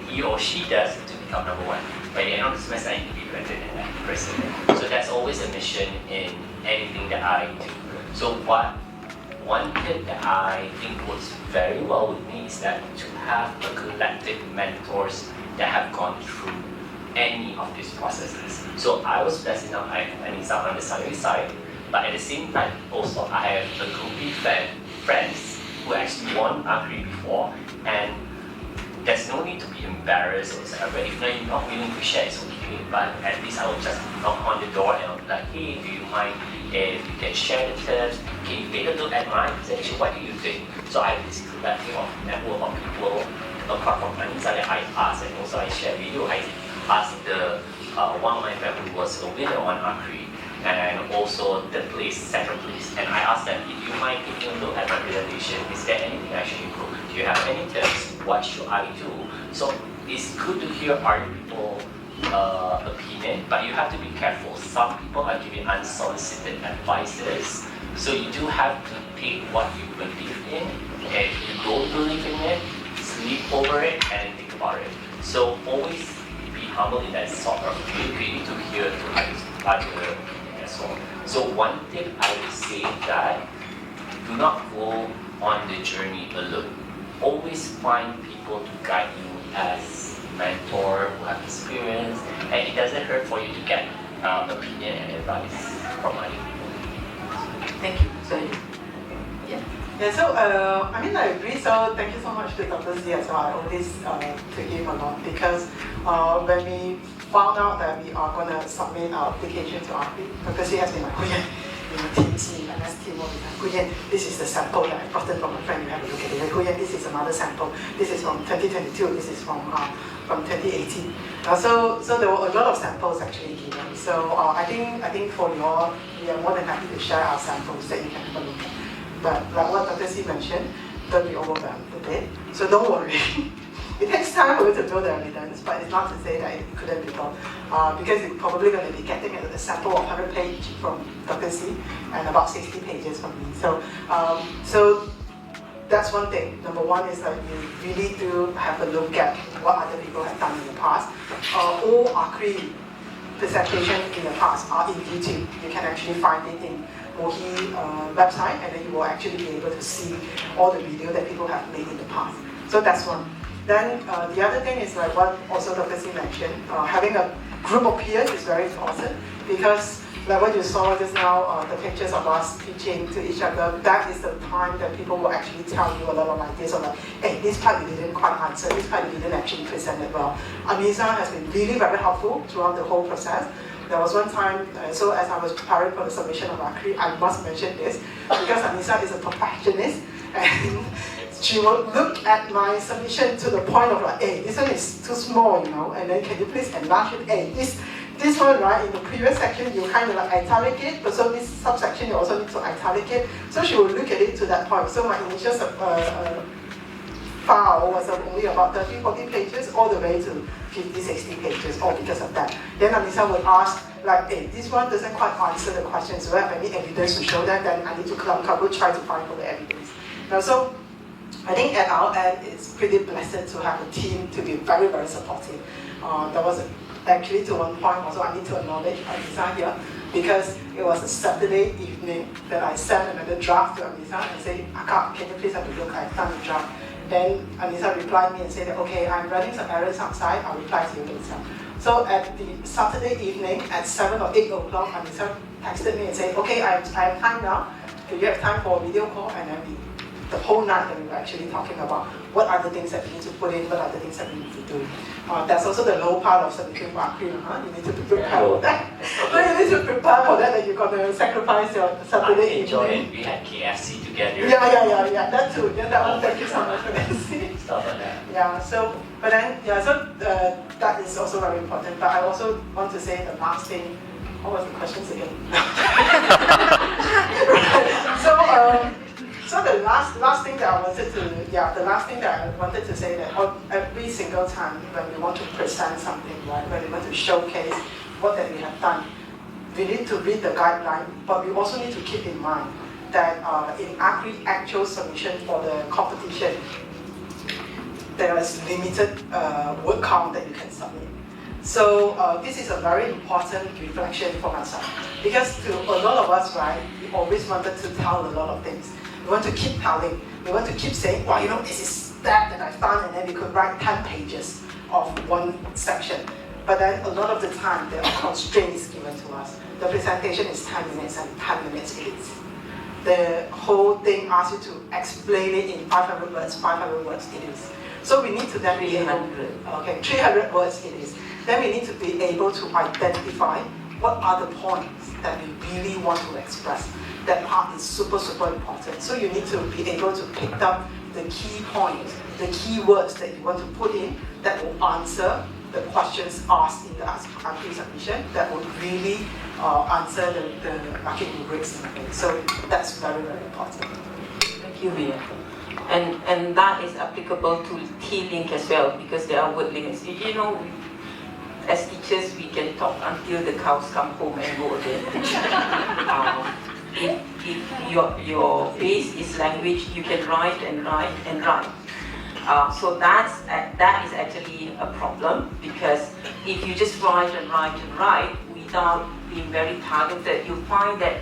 he or she does to become number one. By the end of the semester, I need to be better than that person. So that's always a mission in anything that I do. So one tip that I think works very well with me is that to have a collective mentors that have gone through any of these processes. So I was blessed enough, I mean, some on the Sunway side, but at the same time, also I have a group of friends who actually won Agri before, and there's no need to be embarrassed or whatever. If you're not willing to share, it's okay, but at least I will just knock on the door and I'll be like, hey, do you mind if you can share the tips? Can you take a look at mine? Actually, what do you think? So I have this collective of network of people apart from Anissa that I asked, and also I share video. I asked one of my friends who was a winner on Agri, and also the second place. And I asked them, if you mind taking a look at my presentation, is there anything I should improve? Do you have any tips? What should I do? So it's good to hear other people's opinion, but you have to be careful. Some people are giving unsolicited advices, so you do have to take what you believe in. And if you don't believe in it, sleep over it and think about it. So always be humble in that sort of view. You need to hear to other as well. So one tip I would say that do not go on the journey alone. Always find people to guide you as mentor who have experience, and it doesn't hurt for you to get opinion and advice from other people. Thank you. Sorry. Yeah. Yeah, so I mean, I agree. So thank you so much to Dr. Z as well. I owe this to him a lot, because when we found out that we are going to submit our application to RP, Dr. Z has been like, team, MS team, this is the sample that I've gotten from my friend. You have a look at it. This is another sample. This is from 2022. This is from 2018. So there were a lot of samples actually given. So I think for you all, we are more than happy to share our samples that you can have a look at. But like what Dr. C mentioned, don't be overwhelmed with it. So don't worry. It takes time for you to build the evidence, but it's not to say that it couldn't be done. Because you're probably going to be getting a sample of 100 pages from Dr. C and about 60 pages from me. So that's one thing. Number one is that you really do have a look at what other people have done in the past. All Agri presentation in the past are in YouTube. You can actually find it in Mohi website, and then you will actually be able to see all the video that people have made in the past. So that's one. Then the other thing is like what also Dr. C mentioned, having a group of peers is very important because like what you saw just now, the pictures of us teaching to each other, that is the time that people will actually tell you a lot of ideas of like, hey, this part you didn't quite answer, this part you didn't actually present it well. Anissa has been really very helpful throughout the whole process. There was one time, so as I was preparing for the submission of ACRI, I must mention this, because Anissa is a perfectionist, and she will look at my submission to the point of like, hey, this one is too small, you know, and then can you please enlarge it? Hey, this one, right, in the previous section, you kind of like italic it, but so this subsection, you also need to italic it. So she will look at it to that point. So my initial file was only about 30, 40 pages, all the way to 50, 60 pages, all because of that. Then Anissa would ask, like, hey, this one doesn't quite answer the questions. Do I have any evidence to show that? Then I need to try to find all the evidence. Now, so I think at our end, it's pretty blessed to have a team to be very, very supportive. There was actually to one point also I need to acknowledge Anissa here, because it was a Saturday evening that I sent another draft to Anissa and said, Aka, can you please have a look? I've done a draft. Then Anissa replied me and said, okay, I'm running some errands outside, I'll reply to you later. So at the Saturday evening at 7 or 8 o'clock, Anissa texted me and said, okay, I have time now. Do you have time for a video call? And then the whole night that we were actually talking about what are the things that we need to put in, what are the things that we need to do. That's also the low part of submitting ACRI, you need to prepare for that. So you need to prepare for that you're going to sacrifice your Saturday evening. We had KFC together. Yeah, that too. Yeah, that one, thank you so much for that. Stuff like that. Yeah, so, but then, that is also very important. But I also want to say the last thing. What was the questions again? Right. So the last thing that I wanted to say that every single time when we want to present something, right, when we want to showcase what that we have done, we need to read the guideline, but we also need to keep in mind that in ACRI actual submission for the competition, there is limited word count that you can submit. So this is a very important reflection for myself, because to a lot of us, right, we always wanted to tell a lot of things. We want to keep telling. We want to keep saying, well, you know, this is that I found, and then we could write 10 pages of one section. But then a lot of the time, there are constraints given to us. The presentation is 10 minutes, and 10 minutes it is. The whole thing asks you to explain it in 500 words it is. So we need to then be able, 300 words it is. Then we need to be able to identify what are the points that we really want to express. That part is super, super important. So you need to be able to pick up the key points, the key words that you want to put in that will answer the questions asked in the ACRI submission, that would really answer the market rubrics and things. So that's very, very important. Thank you, Ria. And that is applicable to T-Link as well, because there are word limits. You know, as teachers, we can talk until the cows come home and go again. If your base is language, you can write and write and write. So that is actually a problem, because if you just write and write and write without being very targeted, you find that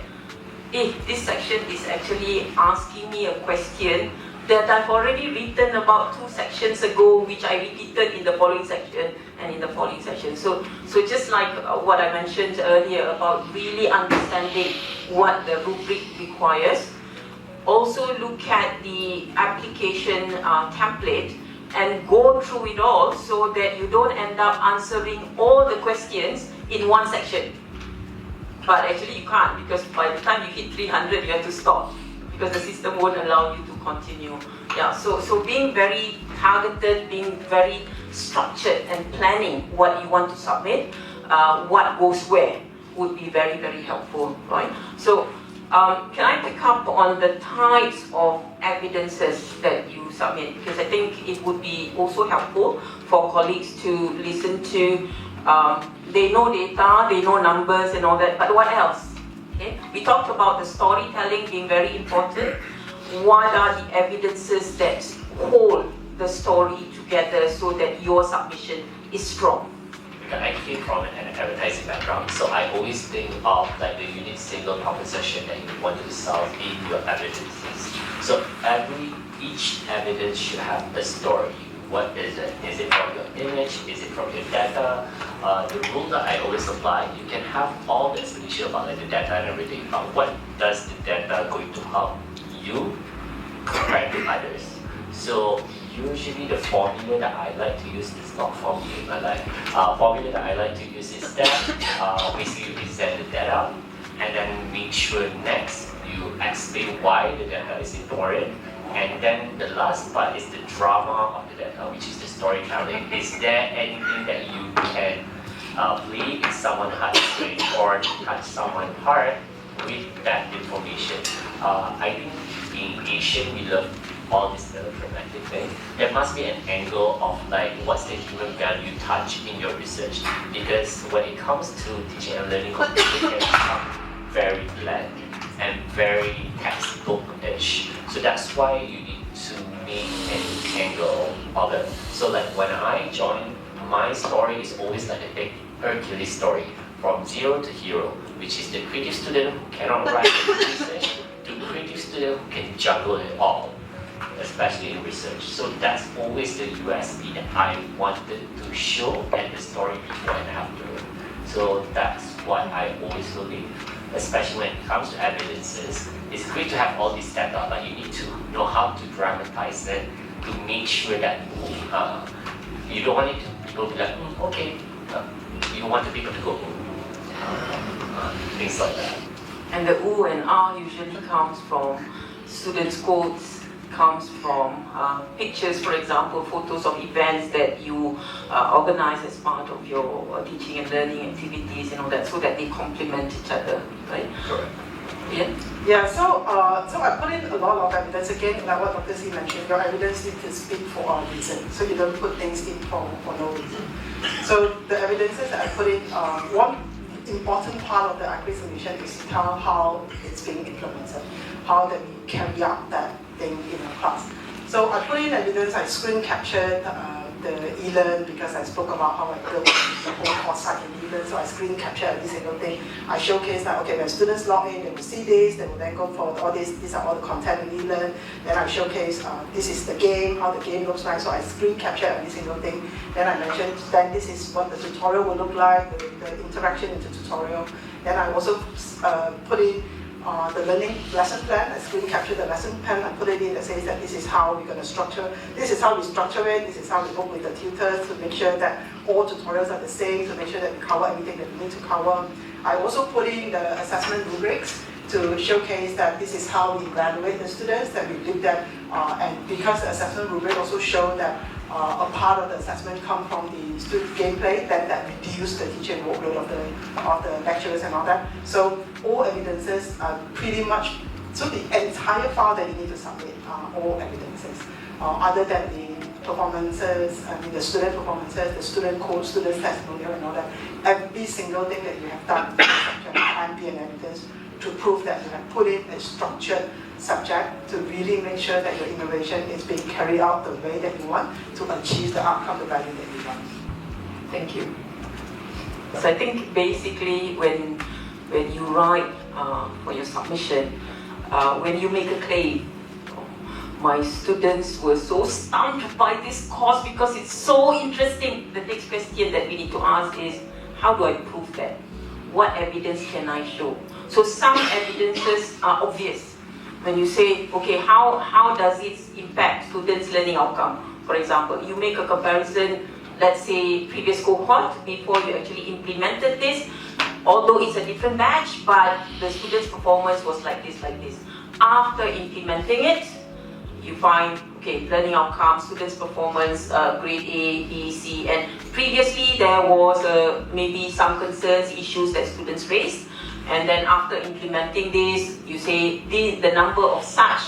if this section is actually asking me a question that I've already written about 2 sections ago, which I repeated in the following section and in the following section. So just like what I mentioned earlier about really understanding what the rubric requires, also look at the application template and go through it all so that you don't end up answering all the questions in one section. But actually you can't, because by the time you hit 300, you have to stop, because the system won't allow you to continue. Yeah, so being very targeted, being very structured and planning what you want to submit, what goes where, would be very, very helpful, right? So can I pick up on the types of evidences that you submit? Because I think it would be also helpful for colleagues to listen to. They know data, they know numbers and all that, but what else? Okay? We talked about the storytelling being very important. What are the evidences that hold the story together so that your submission is strong? I came from an advertising background, so I always think of like the unique single proposition that you want to solve in your evidences. So each evidence should have a story. What is it? Is it from your image? Is it from your data? The rule that I always apply, you can have all the explanation about like the data and everything, but what does the data going to help you compared to others? So usually the formula that I like to use is not formula, formula that I like to use is that basically you present the data and then make sure next you explain why the data is important. And then the last part is the drama of the data, which is the storytelling. Is there anything that you can play in someone's heartstring or touch someone's heart with that information? I think being Asian, we love all this melodramatic thing. There must be an angle of like what's the human value touch in your research, because when it comes to teaching and learning, it can become very bland and very textbook-ish. So that's why you need to make an angle of it. So like when I joined, my story is always like a big Hercules story, from zero to hero, which is the creative student who cannot write research to creative student who can juggle it all, especially in research. So that's always the USP that I wanted to show at the story before and after. So that's what I always believe, especially when it comes to evidences. It's great to have all this data, but you need to know how to dramatize it to make sure that you don't want it to people to be like, okay, you want the people to go, things like that. And the ooh and ah usually comes from students' quotes, comes from pictures, for example, photos of events that you organize as part of your teaching and learning activities and all that, so that they complement each other, right? Correct. Yeah. Yeah, so I put in a lot of evidence. Again, like what Dr. C mentioned, your evidence needs to speak for a reason. So you don't put things in for no reason. So the evidences that I put in, one important part of the accurate solution is to tell how it's being implemented, how that we carry out that thing in a class. So I put in evidence, I screen captured the e-learn, because I spoke about how I built the whole course site in e-learn, so I screen capture every single thing. I showcase that, okay, when students log in, they will see this, they will then go for all this, these are all the content in e-learn. Then I showcase, this is the game, how the game looks like, so I screen capture every single thing. Then I mentioned, then this is what the tutorial will look like, the interaction in the tutorial. Then I also put in the learning lesson plan. I screen capture the lesson plan. I put it in that says that this is how we're going to structure. This is how we structure it. This is how we work with the tutors to make sure that all tutorials are the same, to make sure that we cover everything that we need to cover. I also put in the assessment rubrics to showcase that this is how we evaluate the students, that we looked at, and because the assessment rubric also showed that a part of the assessment come from the student gameplay, that reduced the teaching workload of the lecturers and all that. So all evidences are pretty much, so the entire file that you need to submit are all evidences, other than the performances, I mean the student performances, the student code, student testimonial and all that. Every single thing that you have done can be an evidence to prove that you have put in a structured subject to really make sure that your innovation is being carried out the way that you want to achieve the outcome, the value that you want. Thank you. So I think basically when you write for your submission, when you make a claim, my students were so stunned by this course because it's so interesting. The next question that we need to ask is, how do I prove that? What evidence can I show? So some evidences are obvious. When you say, okay, how does it impact students' learning outcome? For example, you make a comparison, let's say previous cohort, before you actually implemented this, although it's a different batch, but the students' performance was like this. After implementing it, you find, okay, learning outcomes, students' performance, grade A, B, C, and previously there was maybe some concerns, issues that students raised. And then after implementing this, you say the number of such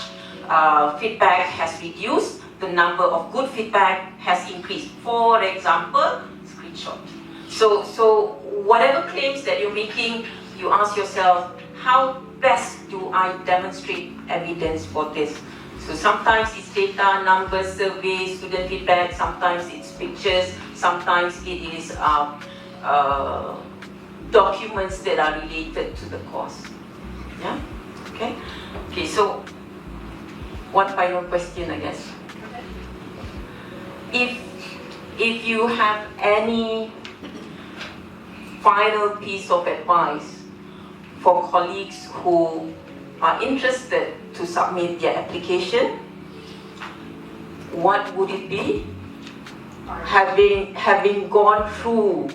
feedback has reduced, the number of good feedback has increased. For example, screenshot. So whatever claims that you're making, you ask yourself, how best do I demonstrate evidence for this? So sometimes it's data, numbers, surveys, student feedback, sometimes it's pictures, sometimes it is documents that are related to the course. Yeah? Okay? Okay, so one final question, I guess. if you have any final piece of advice for colleagues who are interested to submit their application, what would it be? Having gone through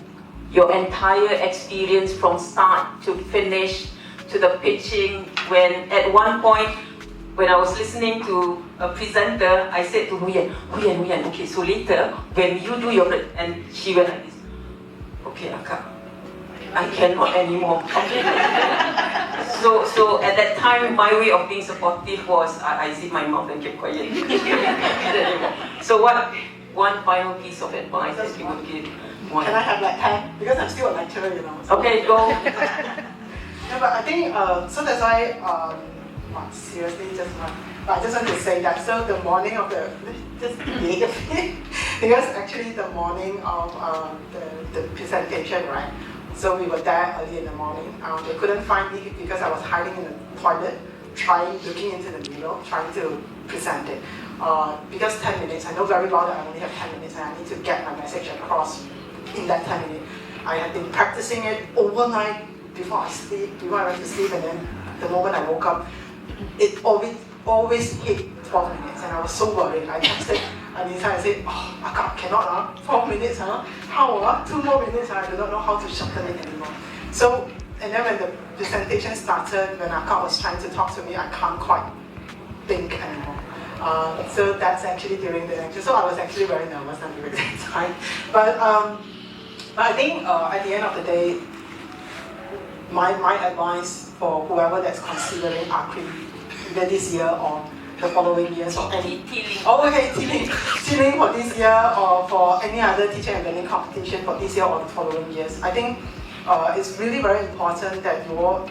your entire experience from start to finish to the pitching, when at one point when I was listening to a presenter, I said to Huyen, okay, so later when you do your, and she went like this, okay, Akak, I cannot anymore. Okay. So at that time, my way of being supportive was I zip my mouth and keep quiet. So what one final piece of advice that you would give? One. Can I have like 10? Because I'm still a lecturer, you know. So. Okay, go. No, but I think, so that's why, seriously, just one. But I just want to say that, so the morning of the, just because actually the morning of the presentation, right? So we were there early in the morning. They couldn't find me because I was hiding in the toilet, looking into the mirror, trying to present it. Because 10 minutes, I know very well that I only have 10 minutes and I need to get my message across in that 10 minutes. I had been practicing it overnight before I went to sleep, and then the moment I woke up, it always hit 12 minutes, and I was so worried. I texted Anissa and said, oh, I cannot, 12 minutes, how, 2 more minutes, I do not know how to shorten it anymore. So, and then when the presentation started, when Akak was trying to talk to me, I can't quite think anymore. So that's actually during the lecture. So I was actually very nervous during that time. But I think at the end of the day, my advice for whoever that's considering ACRI, either this year or the following years or any teaching for this year or for any other teaching and learning competition for this year or the following years, I think it's really very important that you all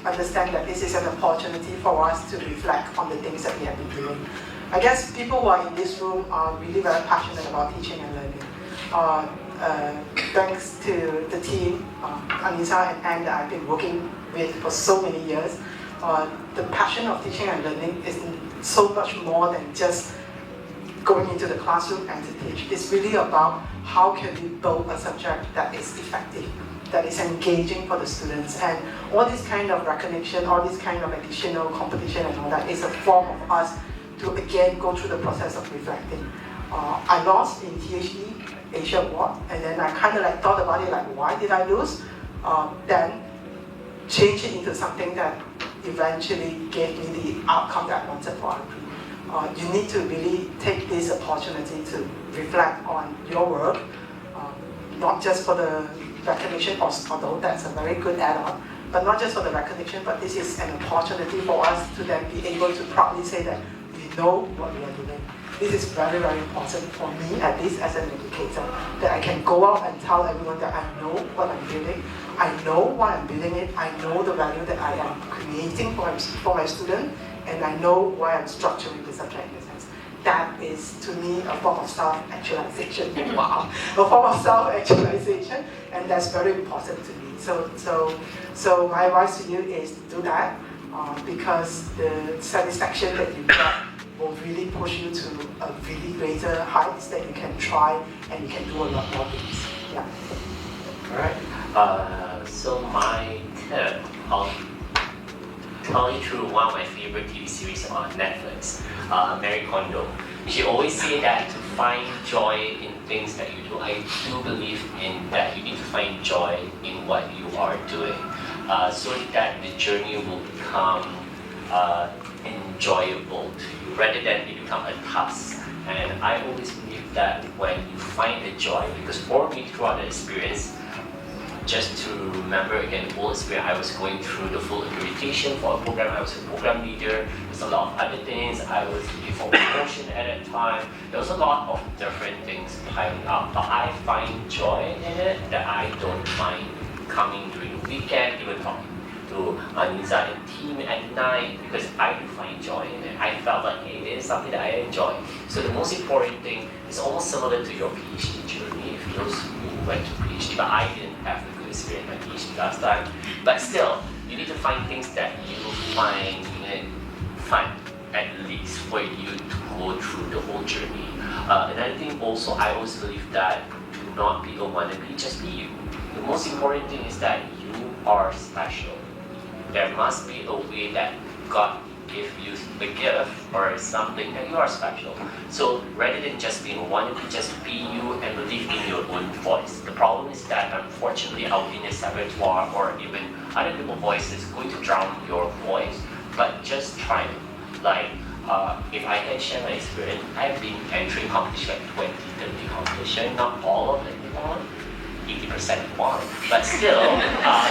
understand that this is an opportunity for us to reflect on the things that we have been doing. I guess people who are in this room are really very passionate about teaching and learning. Thanks to the team, Anissa and Anne, that I've been working with for so many years. The passion of teaching and learning is so much more than just going into the classroom and to teach. It's really about how can we build a subject that is effective, that is engaging for the students, and all this kind of recognition, all this kind of additional competition and all that is a form of us to again go through the process of reflecting. I lost in THE Asia Award, and then I kind of like thought about it, like why did I lose? Then change it into something that eventually gave me the outcome that I wanted for ACRI. You need to really take this opportunity to reflect on your work, not just for the recognition, although that's a very good add-on, but not just for the recognition, but this is an opportunity for us to then be able to proudly say that we know what we are doing. This is very, very important for me, at least as an educator, that I can go out and tell everyone that I know what I'm building, I know why I'm building it, I know the value that I am creating for my student, and I know why I'm structuring the subject in a sense. That is, to me, a form of self-actualization. Wow, a form of self-actualization, and that's very important to me. So my advice to you is to do that, because the satisfaction that you get will really push you to a really greater heights that you can try and you can do a lot more things. Yeah. Alright. So my tip, I'll tell you through one of my favorite TV series on Netflix, Marie Kondo. She always say that to find joy in things that you do. I do believe in that you need to find joy in what you are doing, so that the journey will become enjoyable to you rather than it become a task. And I always believe that when you find the joy, because for me throughout the experience, just to remember again the whole experience, I was going through the full accreditation for a program. I was a program leader. There's a lot of other things. I was looking for promotion at that time. There was a lot of different things piling up, but I find joy in it that I don't mind coming during the weekend, even talking to Anissa and team at night, because I do find joy in it. I felt like, hey, it is something that I enjoy. So the most important thing is almost similar to your PhD journey, if those who went to PhD, but I didn't have a good experience my PhD last time. But still, you need to find things that you find fun. at least for you to go through the whole journey. Another thing also, I always believe that do not be a wannabe, just be you. The most important thing is that you are special. There must be a way that God give you a gift or something that you are special. So rather than just being a wannabe, just be you and believe in your own voice. The problem is that unfortunately our inner repertoire or even other people's voices going to drown your voice. But just try it. Like if I can share my experience, I've been entering competition like 20, 30 competition, not all of it won, 80% won, but still,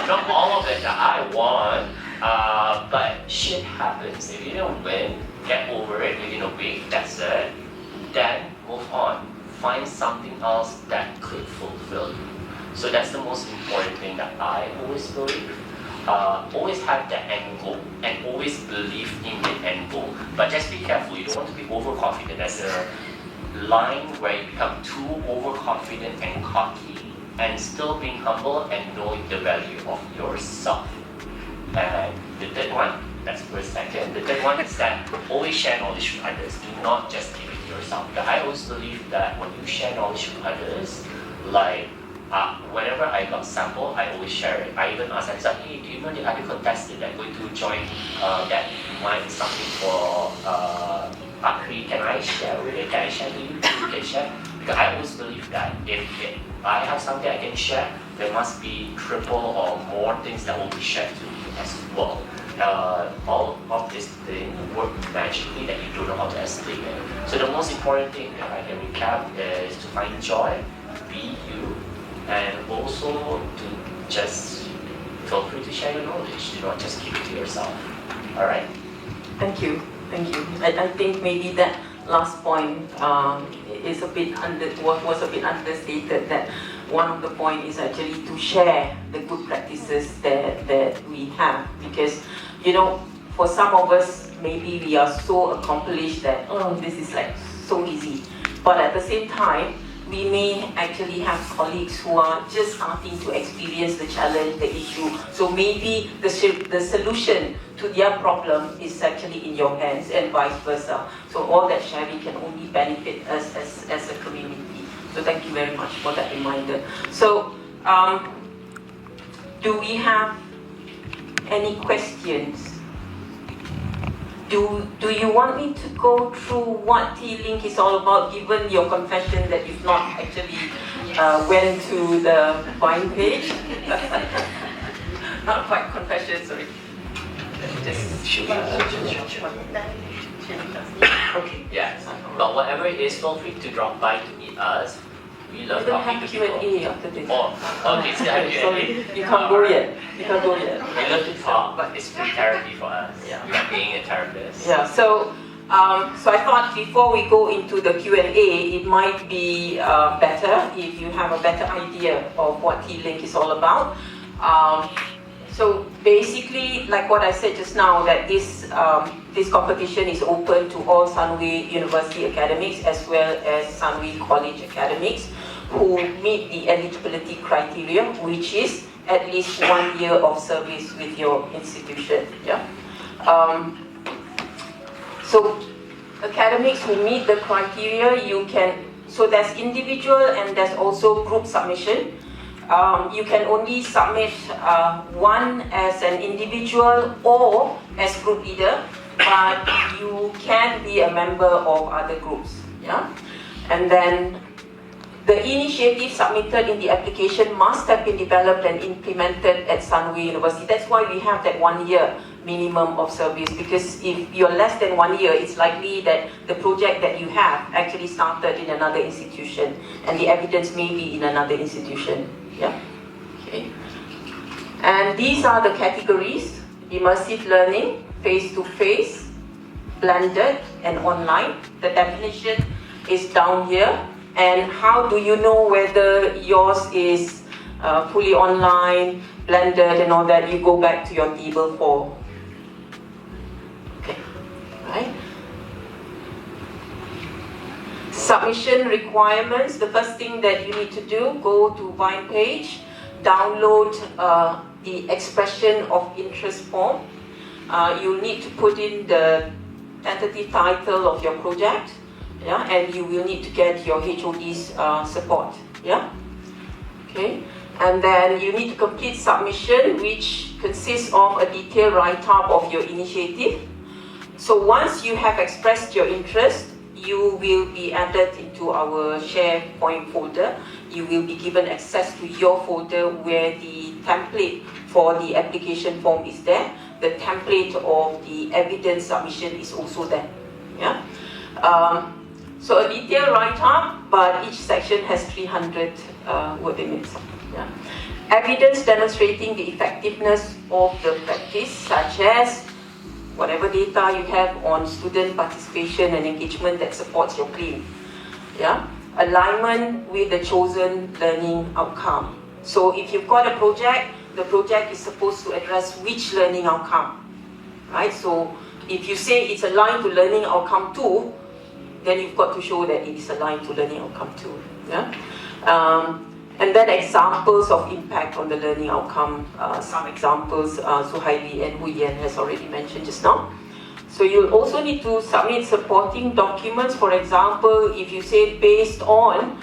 not all of it that I won. But shit happens. If you don't win, get over it. If you don't win, that's it. Then move on. Find something else that could fulfill you. So that's the most important thing that I always believe. Always have the end goal and always believe in the end goal. But just be careful. You don't want to be overconfident. There's a line where you become too overconfident and cocky and still being humble and knowing the value of yourself. And the third one, that's for a second. The third one is that always share knowledge with others. Do not just keep it to yourself. I always believe that when you share knowledge with others, like whenever I got sample, I always share it. I even ask them, hey, do you know the other contestant that going to join that might something for Akri? Can I share with it? Can I share with you? You can share. Because I always believe that if I have something I can share, there must be triple or more things that will be shared to you as well. All of this thing work magically that you don't know how to explain it. So the most important thing that I can recap is to find joy, be you, and also to just feel free to share your knowledge. Do not just keep it to yourself. All right? Thank you. I think maybe that last point is a bit was a bit understated. That one of the point is actually to share the good practices that we have, because for some of us maybe we are so accomplished that this is like so easy, but at the same time we may actually have colleagues who are just starting to experience the challenge, the issue. So maybe the solution to their problem is actually in your hands and vice versa. So all that sharing can only benefit us as a community. So thank you very much for that reminder. So do we have any questions? Do you want me to go through what T-Link is all about, given your confession that you've not actually went to the Vine page? Not quite confession, sorry. Just shoot. Okay. Yeah. But whatever it is, feel free to drop by to meet us. We love talking to people. Q&A after this. Oh, okay, still have Q&A. Sorry, you can't go yet. We love to talk, but it's free therapy for us. Yeah. We're not being a therapist. Yeah, so I thought before we go into the Q&A, it might be better if you have a better idea of what T-Link is all about. So basically, like what I said just now, that this competition is open to all Sunway University academics as well as Sunway College academics who meet the eligibility criteria, which is at least 1 year of service with your institution. Yeah. So academics who meet the criteria, so there's individual and there's also group submission. You can only submit one as an individual or as group leader, but you can be a member of other groups. Yeah? And then the initiative submitted in the application must have been developed and implemented at Sunway University. That's why we have that 1 year minimum of service, because if you're less than 1 year, it's likely that the project that you have actually started in another institution and the evidence may be in another institution. Yeah. Okay. And these are the categories: immersive learning, face-to-face, blended, and online. The definition is down here. And how do you know whether yours is fully online, blended, and all that? You go back to your table 4. Okay. Right. Submission requirements. The first thing that you need to do, go to Vine page, download the expression of interest form. You'll need to put in the tentative title of your project, yeah, and you will need to get your HOD's support, yeah. Okay, and then you need to complete submission, which consists of a detailed write-up of your initiative. So once you have expressed your interest, you will be added into our SharePoint folder. You will be given access to your folder where the template for the application form is there. The template of the evidence submission is also there. Yeah. So a detailed write-up, but each section has 300 word limits. Yeah. Evidence demonstrating the effectiveness of the practice, such as whatever data you have on student participation and engagement that supports your claim. Yeah. Alignment with the chosen learning outcome. So if you've got a project, the project is supposed to address which learning outcome, right? So if you say it's aligned to learning outcome 2, then you've got to show that it is aligned to learning outcome 2. Yeah? And then examples of impact on the learning outcome. Some examples Suhaili and Huyen has already mentioned just now. So you'll also need to submit supporting documents. For example, if you say based on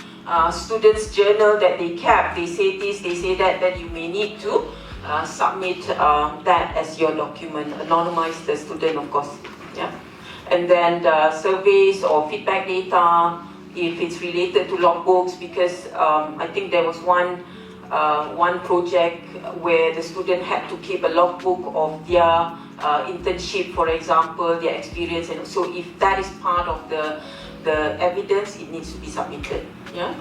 students' journal that they kept, they say this, they say that, then you may need to submit that as your document, anonymize the student, of course. Yeah. And then surveys or feedback data, if it's related to logbooks, because I think there was one project where the student had to keep a logbook of their internship, for example, their experience, and so if that is part of the evidence, it needs to be submitted. Yeah.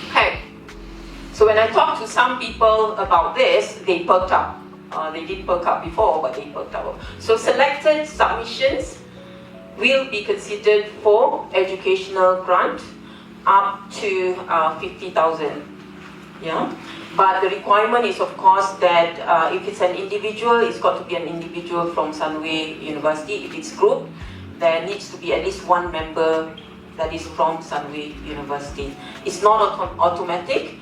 Okay. So when I talked to some people about this, they perked up. They didn't perk up before, but they perked up. So selected submissions will be considered for educational grant up to 50,000. Yeah. But the requirement is, of course, that if it's an individual, it's got to be an individual from Sunway University. If it's group, there needs to be at least one member that is from Sunway University. It's not automatic.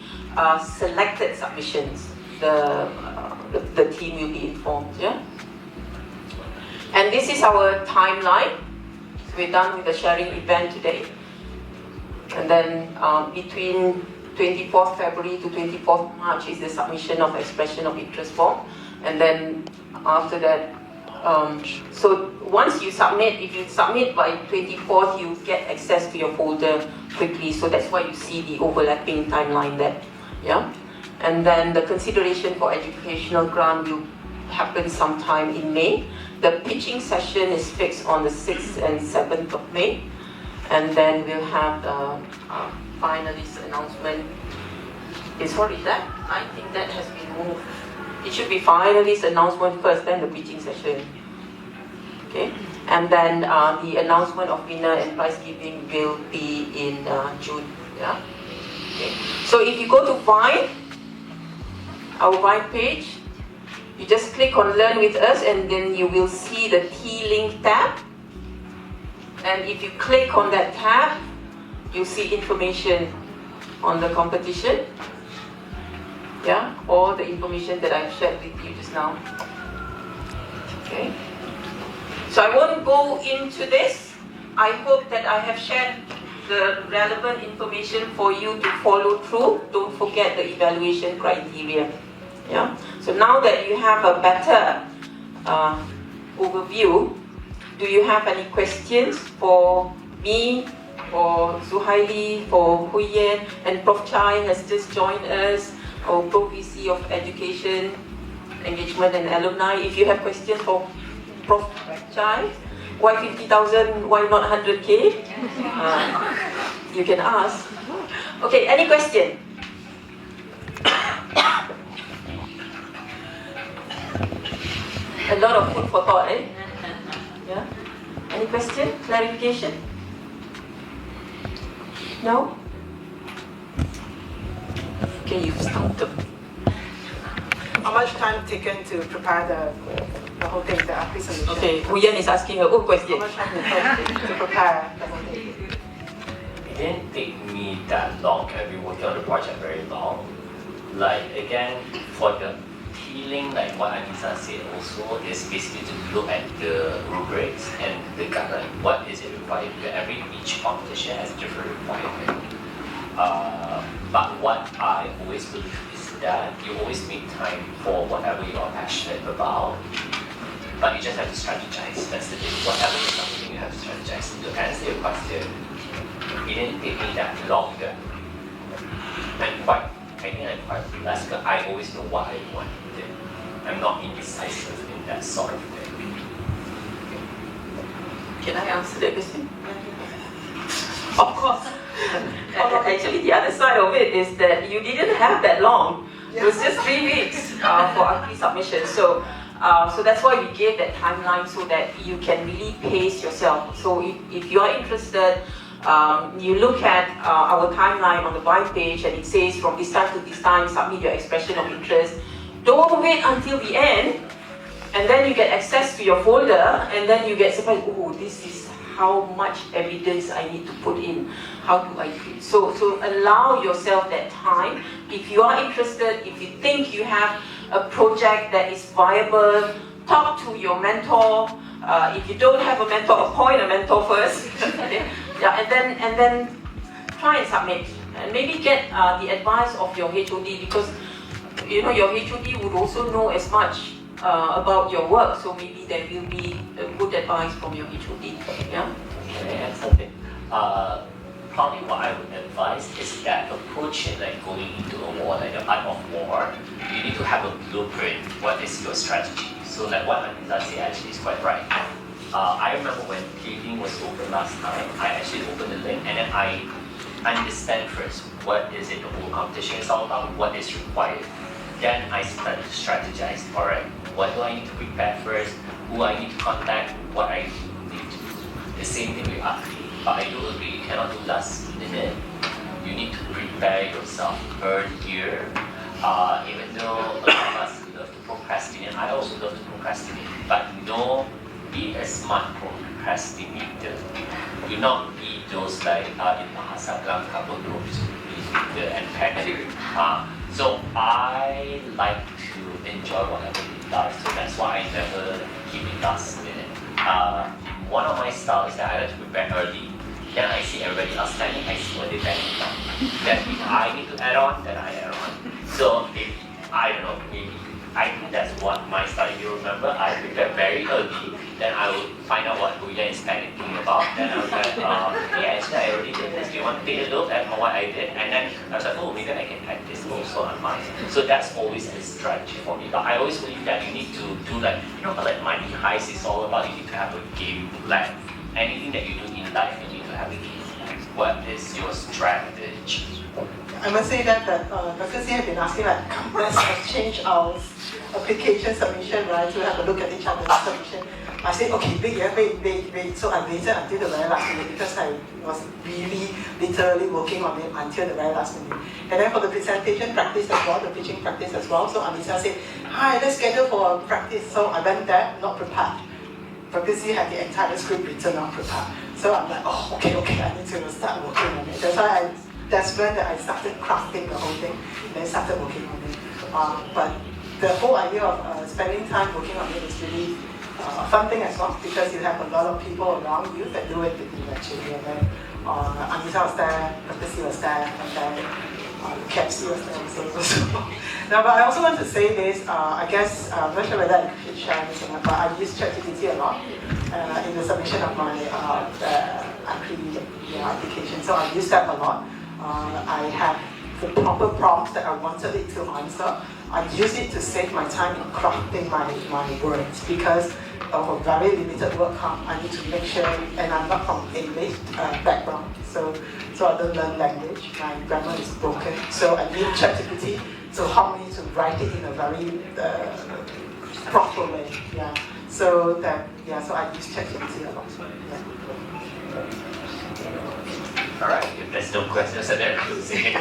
Selected submissions, the team will be informed. Yeah. And this is our timeline. So we're done with the sharing event today. And then between 24th February to 24th March is the submission of expression of interest form. And then after that, so once you submit, if you submit by 24th, you get access to your folder quickly. So that's why you see the overlapping timeline there. Yeah. And then the consideration for educational grant will happen sometime in May. The pitching session is fixed on the 6th and 7th of May. And then we'll have the finalist announcement. Sorry, that I think that has been moved. It should be finalist announcement first, then the pitching session. Okay, and then the announcement of winner and prize giving will be in June. Yeah. Okay. So if you go to Vine, our Vine page, you just click on Learn with Us, and then you will see the T-Link tab. And if you click on that tab, you'll see information on the competition. Yeah, all the information that I've shared with you just now. Okay. So I won't go into this. I hope that I have shared the relevant information for you to follow through. Don't forget the evaluation criteria. Yeah. So now that you have a better overview, do you have any questions for me, for Suhaili, for Huyen, and Prof Chai has just joined us, or Pro VC of Education, Engagement and Alumni? If you have questions for Prof Chai, why 50,000, why not 100K? You can ask. Okay, any question? A lot of food for thought, eh? Yeah? Any question? Clarification? No? Okay, you've stumped them. How much time taken to prepare the whole thing, the application? Okay, Huyen is asking her own question. How much time did it take to prepare the whole thing? It didn't take me that long. I've been working on the project very long. Like again, for the feeling like what Anissa said also is basically to look at the rubrics and the guideline. What is it required? Because each competition has different requirement. But what I always believe is that you always make time for whatever you are passionate about. But you just have to strategize. That's the thing. Whatever is something you have to strategize. To answer your question, it didn't take me that long. I think I'm quite relaxed because I always know what I want. I'm not indecisive in that sort of thing. Can I answer that question? Of course. Actually, the other side of it is that you didn't have that long. It was just 3 weeks for ACRI submission. So that's why we gave that timeline so that you can really pace yourself. So if you are interested, you look at our timeline on the buy page and it says from this time to this time, submit your expression of interest. Don't wait until the end and then you get access to your folder and then you get surprised, oh, this is how much evidence I need to put in. How do I do it? So allow yourself that time. If you are interested, if you think you have a project that is viable, talk to your mentor. If you don't have a mentor, appoint a mentor first. Yeah, and then try and submit. And maybe get the advice of your HOD because your HOD would also know as much about your work. So maybe there will be a good advice from your HOD. Yeah. Can I add something? Probably what I would advise is that approach it like going into a war, like the art of war. You need to have a blueprint. What is your strategy? So like what Anissa said actually is quite right. I remember when Cleveland was open last time, I actually opened the link and then I understand first what is it the whole competition is all about, what is required. Then I started to strategize. Alright, what do I need to prepare first? Who I need to contact? What I need to do. The same thing with ACRI. But I do agree, you cannot do last minute. You need to prepare yourself earlier. Even though a lot of us love to procrastinate, I also love to procrastinate. But be a smart procrastinator. Do not be those like in bahasa dalam couple groups, the panic. So I like to enjoy whatever it does. So that's why I never keep it last minute. One of my styles is that I like to prepare early. Then I see everybody else standing, I see what they planning on. Then if I need to add on, then I add on. So if I don't know, maybe I think that's what my style. If you remember, I prepare very early. Then I will find out what Huya is panicking about. Then I was like, yeah, actually I already did this. Do you want to take a look at what I did? And then I was like, oh, maybe I can add this also on mine. So that's always a strategy for me. But I always believe that you need to do like Money Heist is all about you need to have a game plan. Anything that you do in life, you need to have a game plan. What is your strategy? I must say that Dr. C has been asking like, let's exchange our application submission, right? To have a look at each other's submission. I said, okay, wait. So I waited until the very last minute because I was really literally working on it until the very last minute. And then for the presentation practice as well, the pitching practice as well. So Anissa said, hi, let's schedule for a practice. So I went there, not prepared. Dr. C had the entire script written, not prepared. So I'm like, oh, okay, I need to start working on it. That's when I started crafting the whole thing, and then started working on it. But the whole idea of spending time working on it is really a fun thing as well, because you have a lot of people around you that do it with you actually. And then Anissa was there, Dr. C was there, and then KFC was there also. Now, but I also want to say this, I guess, I'm not sure whether I should share this or not, but I use ChatGPT a lot in the submission of my ACRI application, so I use that a lot. I have the proper prompts that I wanted it to answer. I use it to save my time in crafting my words because of a very limited work. I need to make sure, and I'm not from English background, so I don't learn language. My grammar is broken, so I need ChatGPT to help me to write it in a very proper way. Yeah. So I use ChatGPT a lot. Yeah. Alright, if there's no questions, then I'm losing it.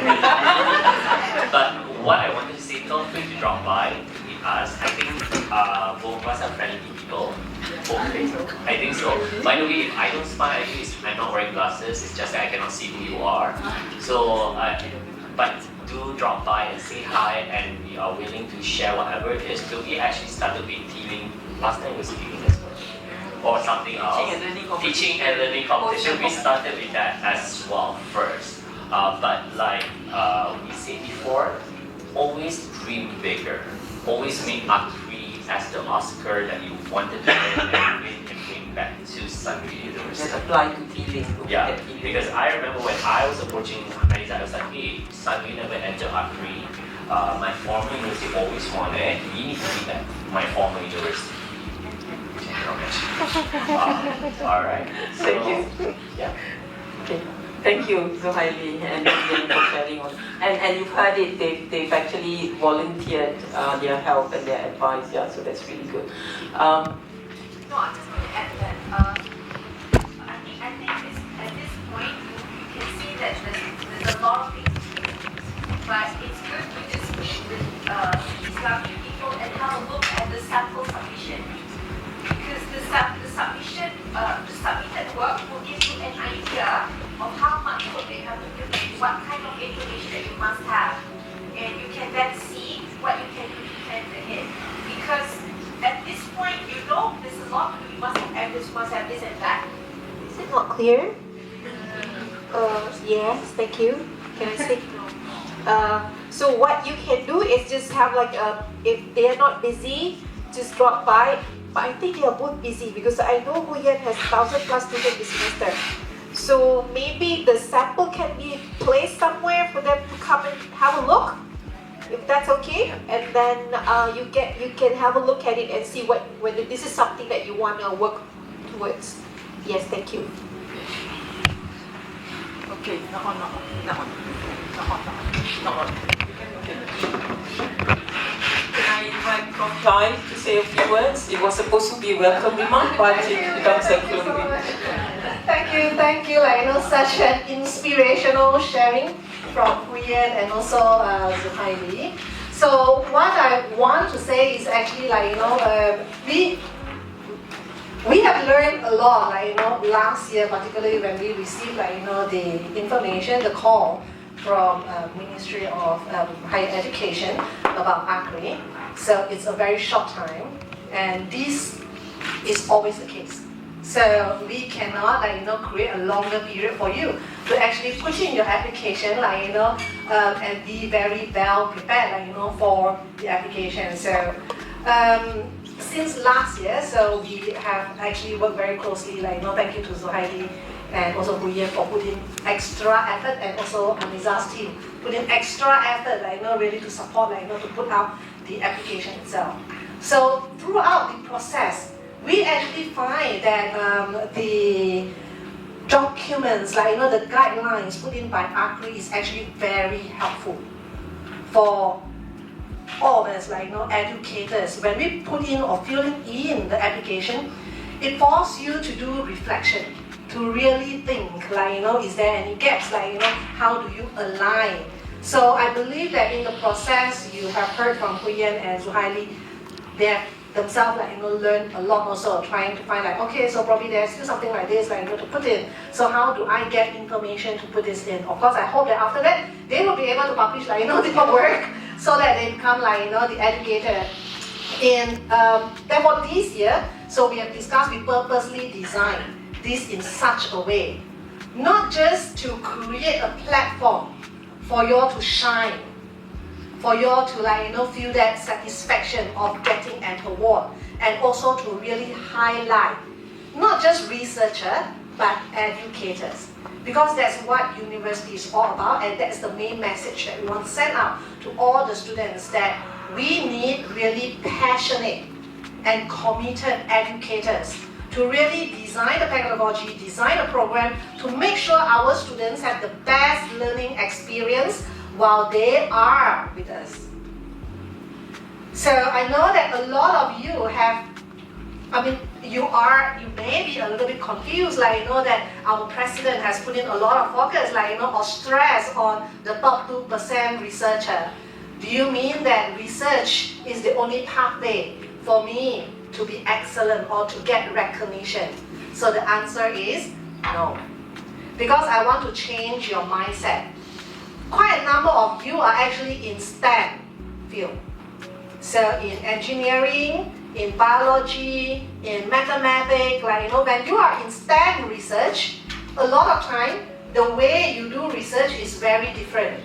But what I wanted to say, feel free to drop by to meet us. I think both of us are friendly people. Okay, I think so. By the way, if I don't smile at you, I'm not wearing glasses. It's just that I cannot see who you are. So, but do drop by and say hi, and we are willing to share whatever it is. So we actually started with teaming. Last time was teaming as well, or something else. Teaching and learning competition. We started with that as well first. But like we said before, always dream bigger. Always make A3 as the Oscar that you wanted to win and win and bring back to Sunway University. That apply to teaching. Yeah, because I remember when I was approaching Marisa, I was like, hey, Sunway never entered A3. My former university always won it. You need to be that, my former university. Alright. So, Thank you. Yeah. Okay. Thank you, Zuhaili and Vivian for sharing on. And you've heard it, they've actually volunteered their help and their advice, yeah, so that's really good. No, I'm just going to add that. I think at this point, you can see that there's a lot of things to do. But it's good to just meet with Islamic people and have a look at the sample submission. Because the submitted work will give you an idea of how much work they have to do, what kind of information that you must have. And you can then see what you can do to plan ahead. Because at this point, you know there's a lot to do. You must have this, must have this and that. Is it not clear? Yes, thank you. Can I speak? So what you can do is just have like if they are not busy, just drop by. But I think they are both busy because I know Huyen has 1,000+ students this semester. So maybe the sample can be placed somewhere for them to come and have a look, if that's okay. And then you can have a look at it and see whether this is something that you want to work towards. Yes, thank you. Okay, not on. Can I invite Prof. Chai to say a few words? It was supposed to be a welcome remark, but it becomes a closing. Thank you. Such an inspirational sharing from Huyen and also Zuhaili. So what I want to say is actually we have learned a lot, last year, particularly when we received, the information, the call from Ministry of Higher Education about ACRE. So it's a very short time, and this is always the case. So we cannot, create a longer period for you to actually put in your application, and be very well prepared, for the application. So since last year, so we have actually worked very closely, thank you to Zuhaili and also Huyen for putting extra effort, and also Amiza's team putting extra effort, really to support, to put out the application itself. So throughout the process, we actually find that the documents, the guidelines put in by ACRE is actually very helpful for all of us, educators. When we put in or filling in the application, it forces you to do reflection, to really think, is there any gaps, how do you align? So I believe that in the process, you have heard from Huyen and Zuhaili, they have themselves learn a lot also, trying to find okay, so probably there's still something like this to put in. So how do I get information to put this in? Of course, I hope that after that they will be able to publish their work so that they become the educator. In therefore this year, so we have discussed, we purposely designed this in such a way, not just to create a platform for you all to shine, for you all to feel that satisfaction of getting an award, and also to really highlight not just researchers but educators, because that's what university is all about, and that's the main message that we want to send out to all the students, that we need really passionate and committed educators to really design the pedagogy, design a program to make sure our students have the best learning experience while they are with us. So I know that a lot of you have, you may be a little bit confused, that our president has put in a lot of focus, or stress on the top 2% researcher. Do you mean that research is the only pathway for me to be excellent or to get recognition? So the answer is no. Because I want to change your mindset. quite a number of you are actually in STEM field. So in engineering, in biology, in mathematics, like when you are in STEM research, a lot of time the way you do research is very different.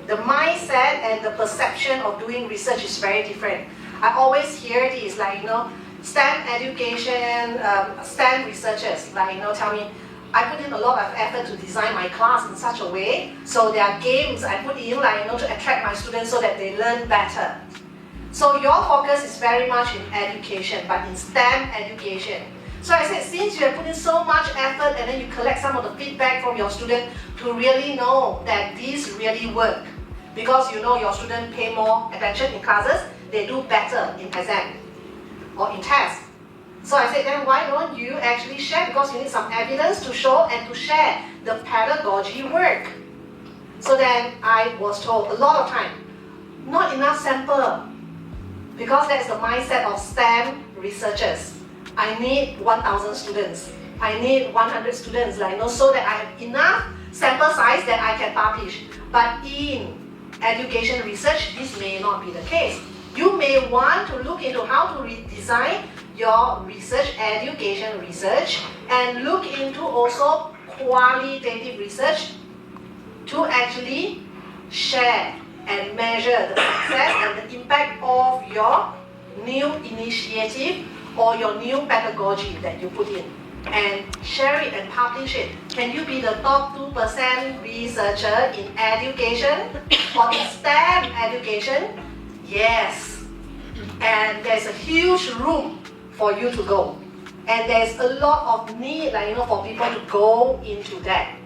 The mindset and the perception of doing research is very different. I always hear this, STEM education, STEM researchers, tell me, I put in a lot of effort to design my class in such a way, so there are games I put in, to attract my students so that they learn better. So your focus is very much in education, but in STEM education. So I said, since you have put in so much effort and then you collect some of the feedback from your students to really know that these really work, because your students pay more attention in classes, they do better in exam or in tests. So I said, then why don't you actually share, because you need some evidence to show and to share the pedagogy work. So then I was told a lot of time, not enough sample, because that's the mindset of STEM researchers. I need 1,000 students. I need 100 students, so that I have enough sample size that I can publish. But in education research, this may not be the case. You may want to look into how to redesign your research, education research, and look into also qualitative research to actually share and measure the success and the impact of your new initiative or your new pedagogy that you put in, and share it and publish it. Can you be the top 2% researcher in education or in STEM education? Yes. And there's a huge room for you to go. And there's a lot of need for people to go into that.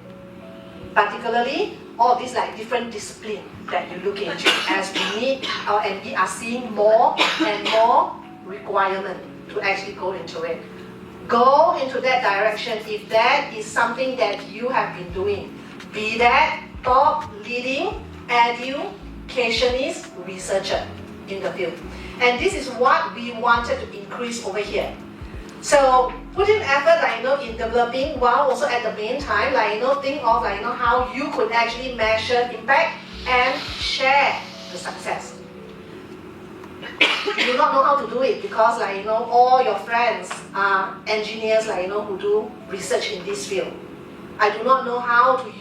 Particularly, all these different disciplines that you look into, as we need and we are seeing more and more requirement to actually go into it. Go into that direction if that is something that you have been doing. Be that top leading educationist researcher in the field. And this is what we wanted to increase over here. So put in effort in developing, while also at the meantime think of how you could actually measure impact and share the success. You do not know how to do it because all your friends are engineers who do research in this field. I do not know how to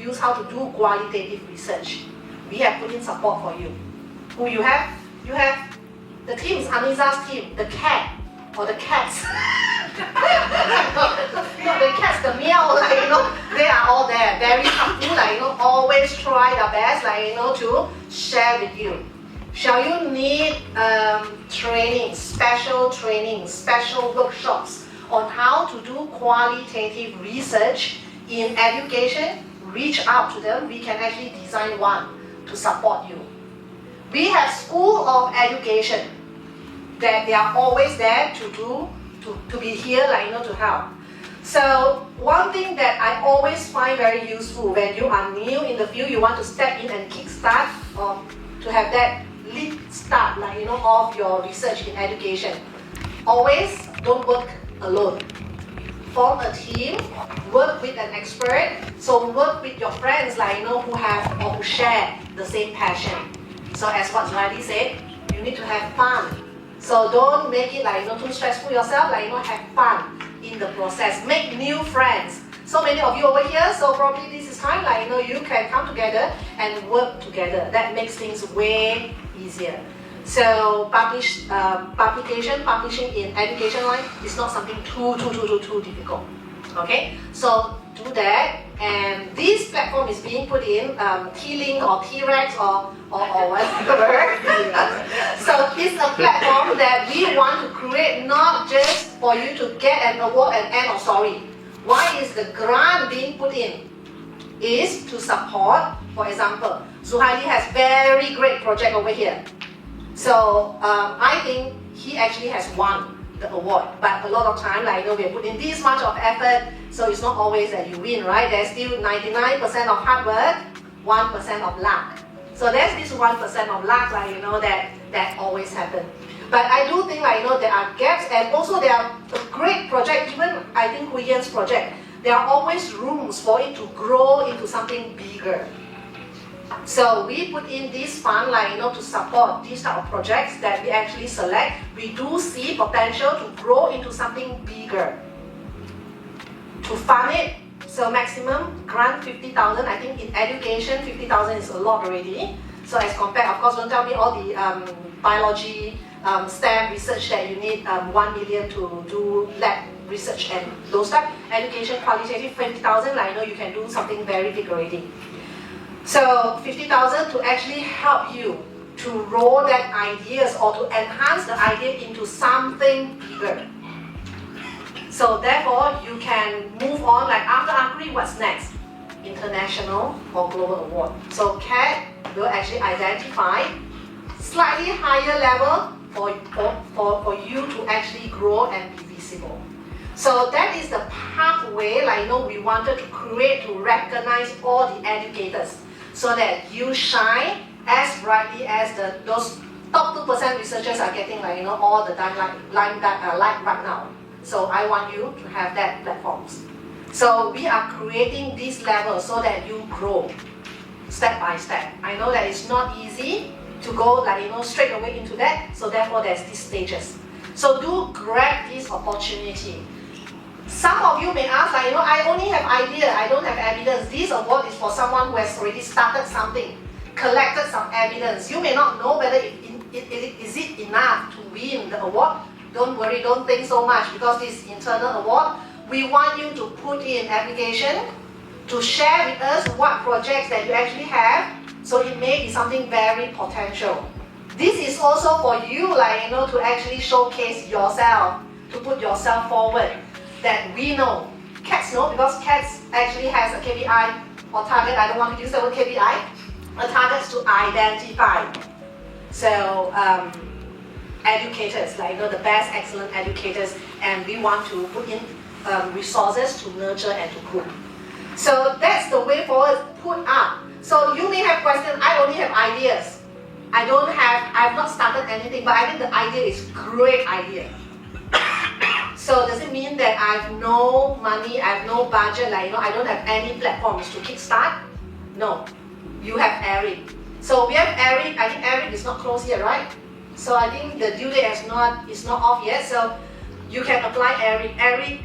do qualitative research. We have put in support for you. Who you have? You have the team is Aniza's team, the cat or the cats. No, the cats, the meow, they are all there, very helpful, always try their best, to share with you. Shall you need training, special workshops on how to do qualitative research in education? Reach out to them. We can actually design one to support you. We have School of Education that they are always there to be here, to help. So one thing that I always find very useful when you are new in the field, you want to step in and kickstart or to have that lead start, of your research in education. Always don't work alone. Form a team, work with an expert. So work with your friends, who have or who share the same passion. So as what Zuhaili said, you need to have fun. So don't make it too stressful yourself. Have fun in the process. Make new friends. So many of you over here, so probably this is time you can come together and work together. That makes things way easier. So publishing in education line is not something too difficult. Okay, so do that, and this platform is being put in T-Link or T-Rex or whatever. So it's a platform that we want to create, not just for you to get an award and end of story. Why is the grant being put in? Is to support, for example, Zuhaili has very great project over here. So I think he actually has won the award, but a lot of time, we have put in this much of effort, so it's not always that you win, right? There's still 99% of hard work, 1% of luck. So there's this 1% of luck, that always happens. But I do think, there are gaps, and also there are a great project, even I think Hu Yan's project, there are always rooms for it to grow into something bigger. So we put in this fund, like, to support these type of projects that we actually select. We do see potential to grow into something bigger. To fund it, so maximum grant 50,000. I think in education, 50,000 is a lot already. So as compared, of course, don't tell me all the biology, STEM research that you need 1 million to do lab research and those stuff. Education qualitative 50,000, like, you can do something very big already. So 50,000 to actually help you to roll that ideas or to enhance the idea into something bigger. So therefore, you can move on, like after ACRI, what's next? International or global award. So CAT will actually identify slightly higher level for you to actually grow and be visible. So that is the pathway, like, we wanted to create to recognize all the educators so that you shine as brightly as those top 2% researchers are getting, like, all the time, like right now. So I want you to have that platforms. So we are creating this level so that you grow step by step. I know that it's not easy to go, like, straight away into that. So therefore, there's these stages. So do grab this opportunity. Some of you may ask, like, I only have idea, I don't have evidence. This award is for someone who has already started something, collected some evidence. You may not know whether is it enough to win the award. Don't worry, don't think so much, because this internal award, we want you to put in application, to share with us what projects that you actually have, so it may be something very potential. This is also for you, like, to actually showcase yourself, to put yourself forward, that we know. CATS know, because CATS actually has a KPI or target, I don't want to use the word KPI, a target to identify. So, educators, like, the best excellent educators, and we want to put in resources to nurture and to grow. So that's the way forward, put up. So you may have questions, I only have ideas. I've not started anything, but I think the idea is great idea. So does it mean that I have no money, I have no budget, like, I don't have any platforms to kickstart? No, you have Eric. So we have Eric, I think Eric is not closed yet, right? So I think the due date is not off yet, so you can apply Eric. Eric,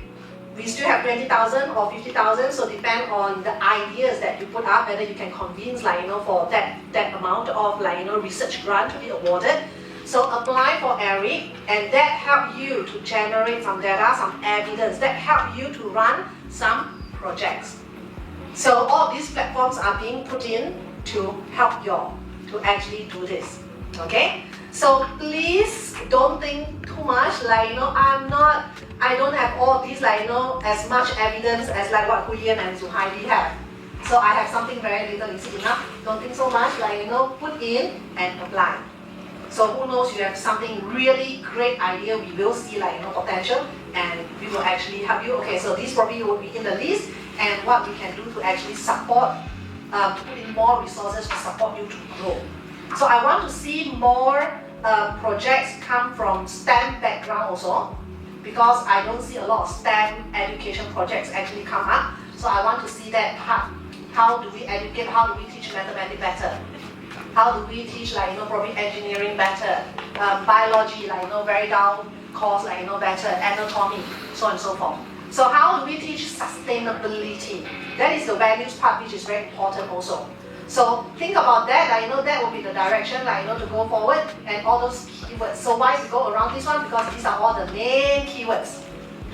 we still have 20,000 or 50,000, so depend on the ideas that you put up, whether you can convince, like, for that amount of, like, research grant to be awarded. So apply for Eric, and that help you to generate some data, some evidence, that help you to run some projects. So all these platforms are being put in to help you to actually do this, okay? So please don't think too much, like, I don't have all these, like, as much evidence as like what Huyen and Zuhaili have. So I have something very little, is it enough? Don't think so much, like, put in and apply. So who knows, you have something really great idea, we will see, like, potential, and we will actually help you. Okay, so this probably will be in the list, and what we can do to actually support, to put in more resources to support you to grow. So I want to see more projects come from STEM background also, because I don't see a lot of STEM education projects actually come up. So I want to see that part. How do we educate, how do we teach mathematics better? How do we teach, like, probably engineering better, biology, like, very down course, like, better, anatomy, so on and so forth. So how do we teach sustainability? That is the values part, which is very important also. So think about that, like, that will be the direction, like, to go forward, and all those keywords. So why we go around this one? Because these are all the main keywords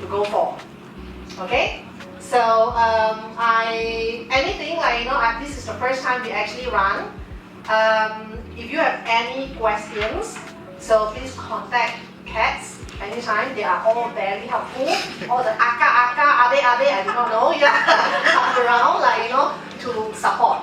to go for. Okay? So anything, like, this is the first time we actually run. If you have any questions, so please contact CATS anytime. They are all very helpful. All the ade, I do not know, yeah, around, like, to support.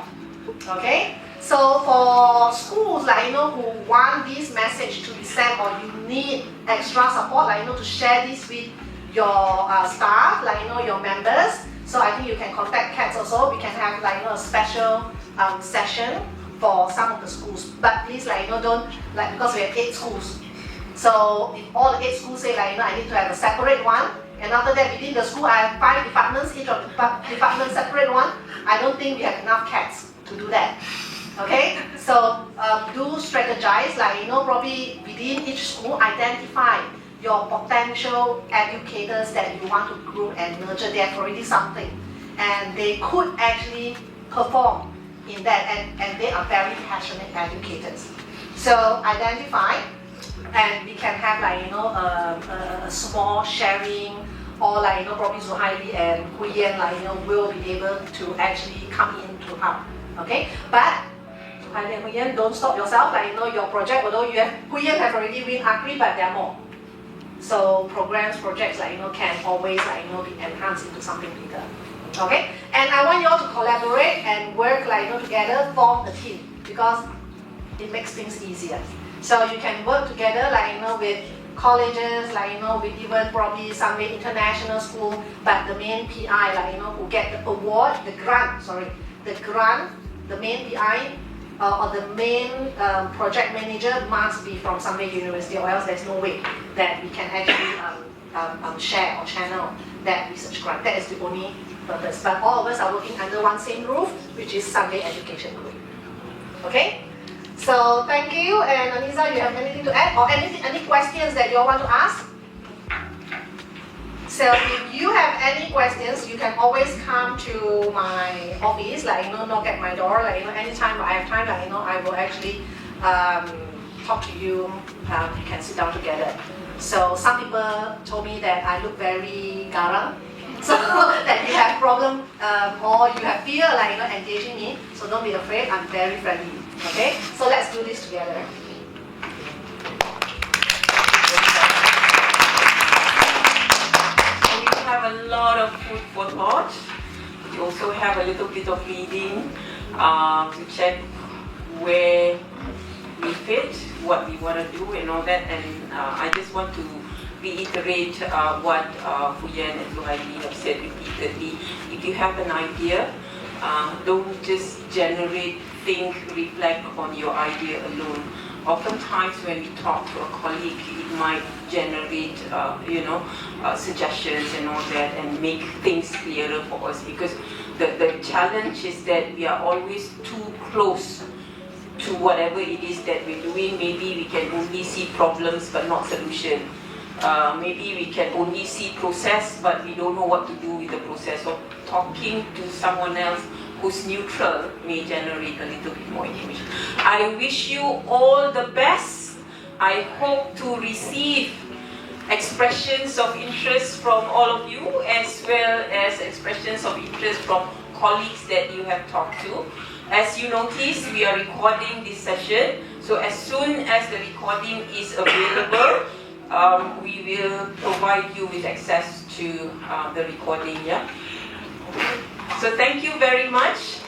Okay? So for schools, like, who want this message to be sent, or you need extra support, like, to share this with your staff, like, your members. So I think you can contact CATS also. We can have, like, a special session for some of the schools. But please, like, don't, like, because we have 8 schools. So if all the 8 schools say, like, I need to have a separate one, and after that within the school I have 5 departments, each of the department separate one, I don't think we have enough CATS to do that. Okay, so do strategize, like, probably within each school, identify your potential educators that you want to grow and nurture. They have already something, and they could actually perform in that, and they are very passionate educators. So identify, and we can have, like, a small sharing, or, like, probably Zuhaili and Huyen, like, will be able to actually come in to help. Okay, but Zuhaili and Huyen, don't stop yourself. Like, your project, although Huyen have already win Agri, but there are more. So projects, like, can always, like, be enhanced into something bigger. Okay, and I want you all to collaborate and work, like, together, form a team, because it makes things easier. So you can work together, like, with colleges, like, with even probably Sunway International School, but the main PI, like, who get the award, the grant, the main PI or the main project manager must be from Sunway University, or else there's no way that we can actually share or channel that research grant. That is the only purpose. But all of us are working under one same roof, which is Sunway Education Group. Okay? So thank you, and Anisa, you have anything to add, or any questions that you all want to ask? So if you have any questions, you can always come to my office, like, knock at my door, like, anytime I have time, like, I will actually talk to you. We can sit down together. So some people told me that I look very garang, so that you have problem or you have fear, like, engaging me. So don't be afraid. I'm very friendly. Okay, so let's do this together. We have a lot of food for thought. We also have a little bit of reading to check where we fit, what we want to do, and all that. And I just want to reiterate what Huyen and Zuhaili have said repeatedly. If you have an idea, don't just think, reflect on your idea alone. Oftentimes when we talk to a colleague, it might generate, suggestions and all that, and make things clearer for us, because the challenge is that we are always too close to whatever it is that we're doing. Maybe we can only see problems but not solution. Maybe we can only see process, but we don't know what to do with the process. So talking to someone else who's neutral may generate a little bit more information. I wish you all the best. I hope to receive expressions of interest from all of you, as well as expressions of interest from colleagues that you have talked to. As you notice, we are recording this session, so as soon as the recording is available, we will provide you with access to the recording. Yeah. So thank you very much.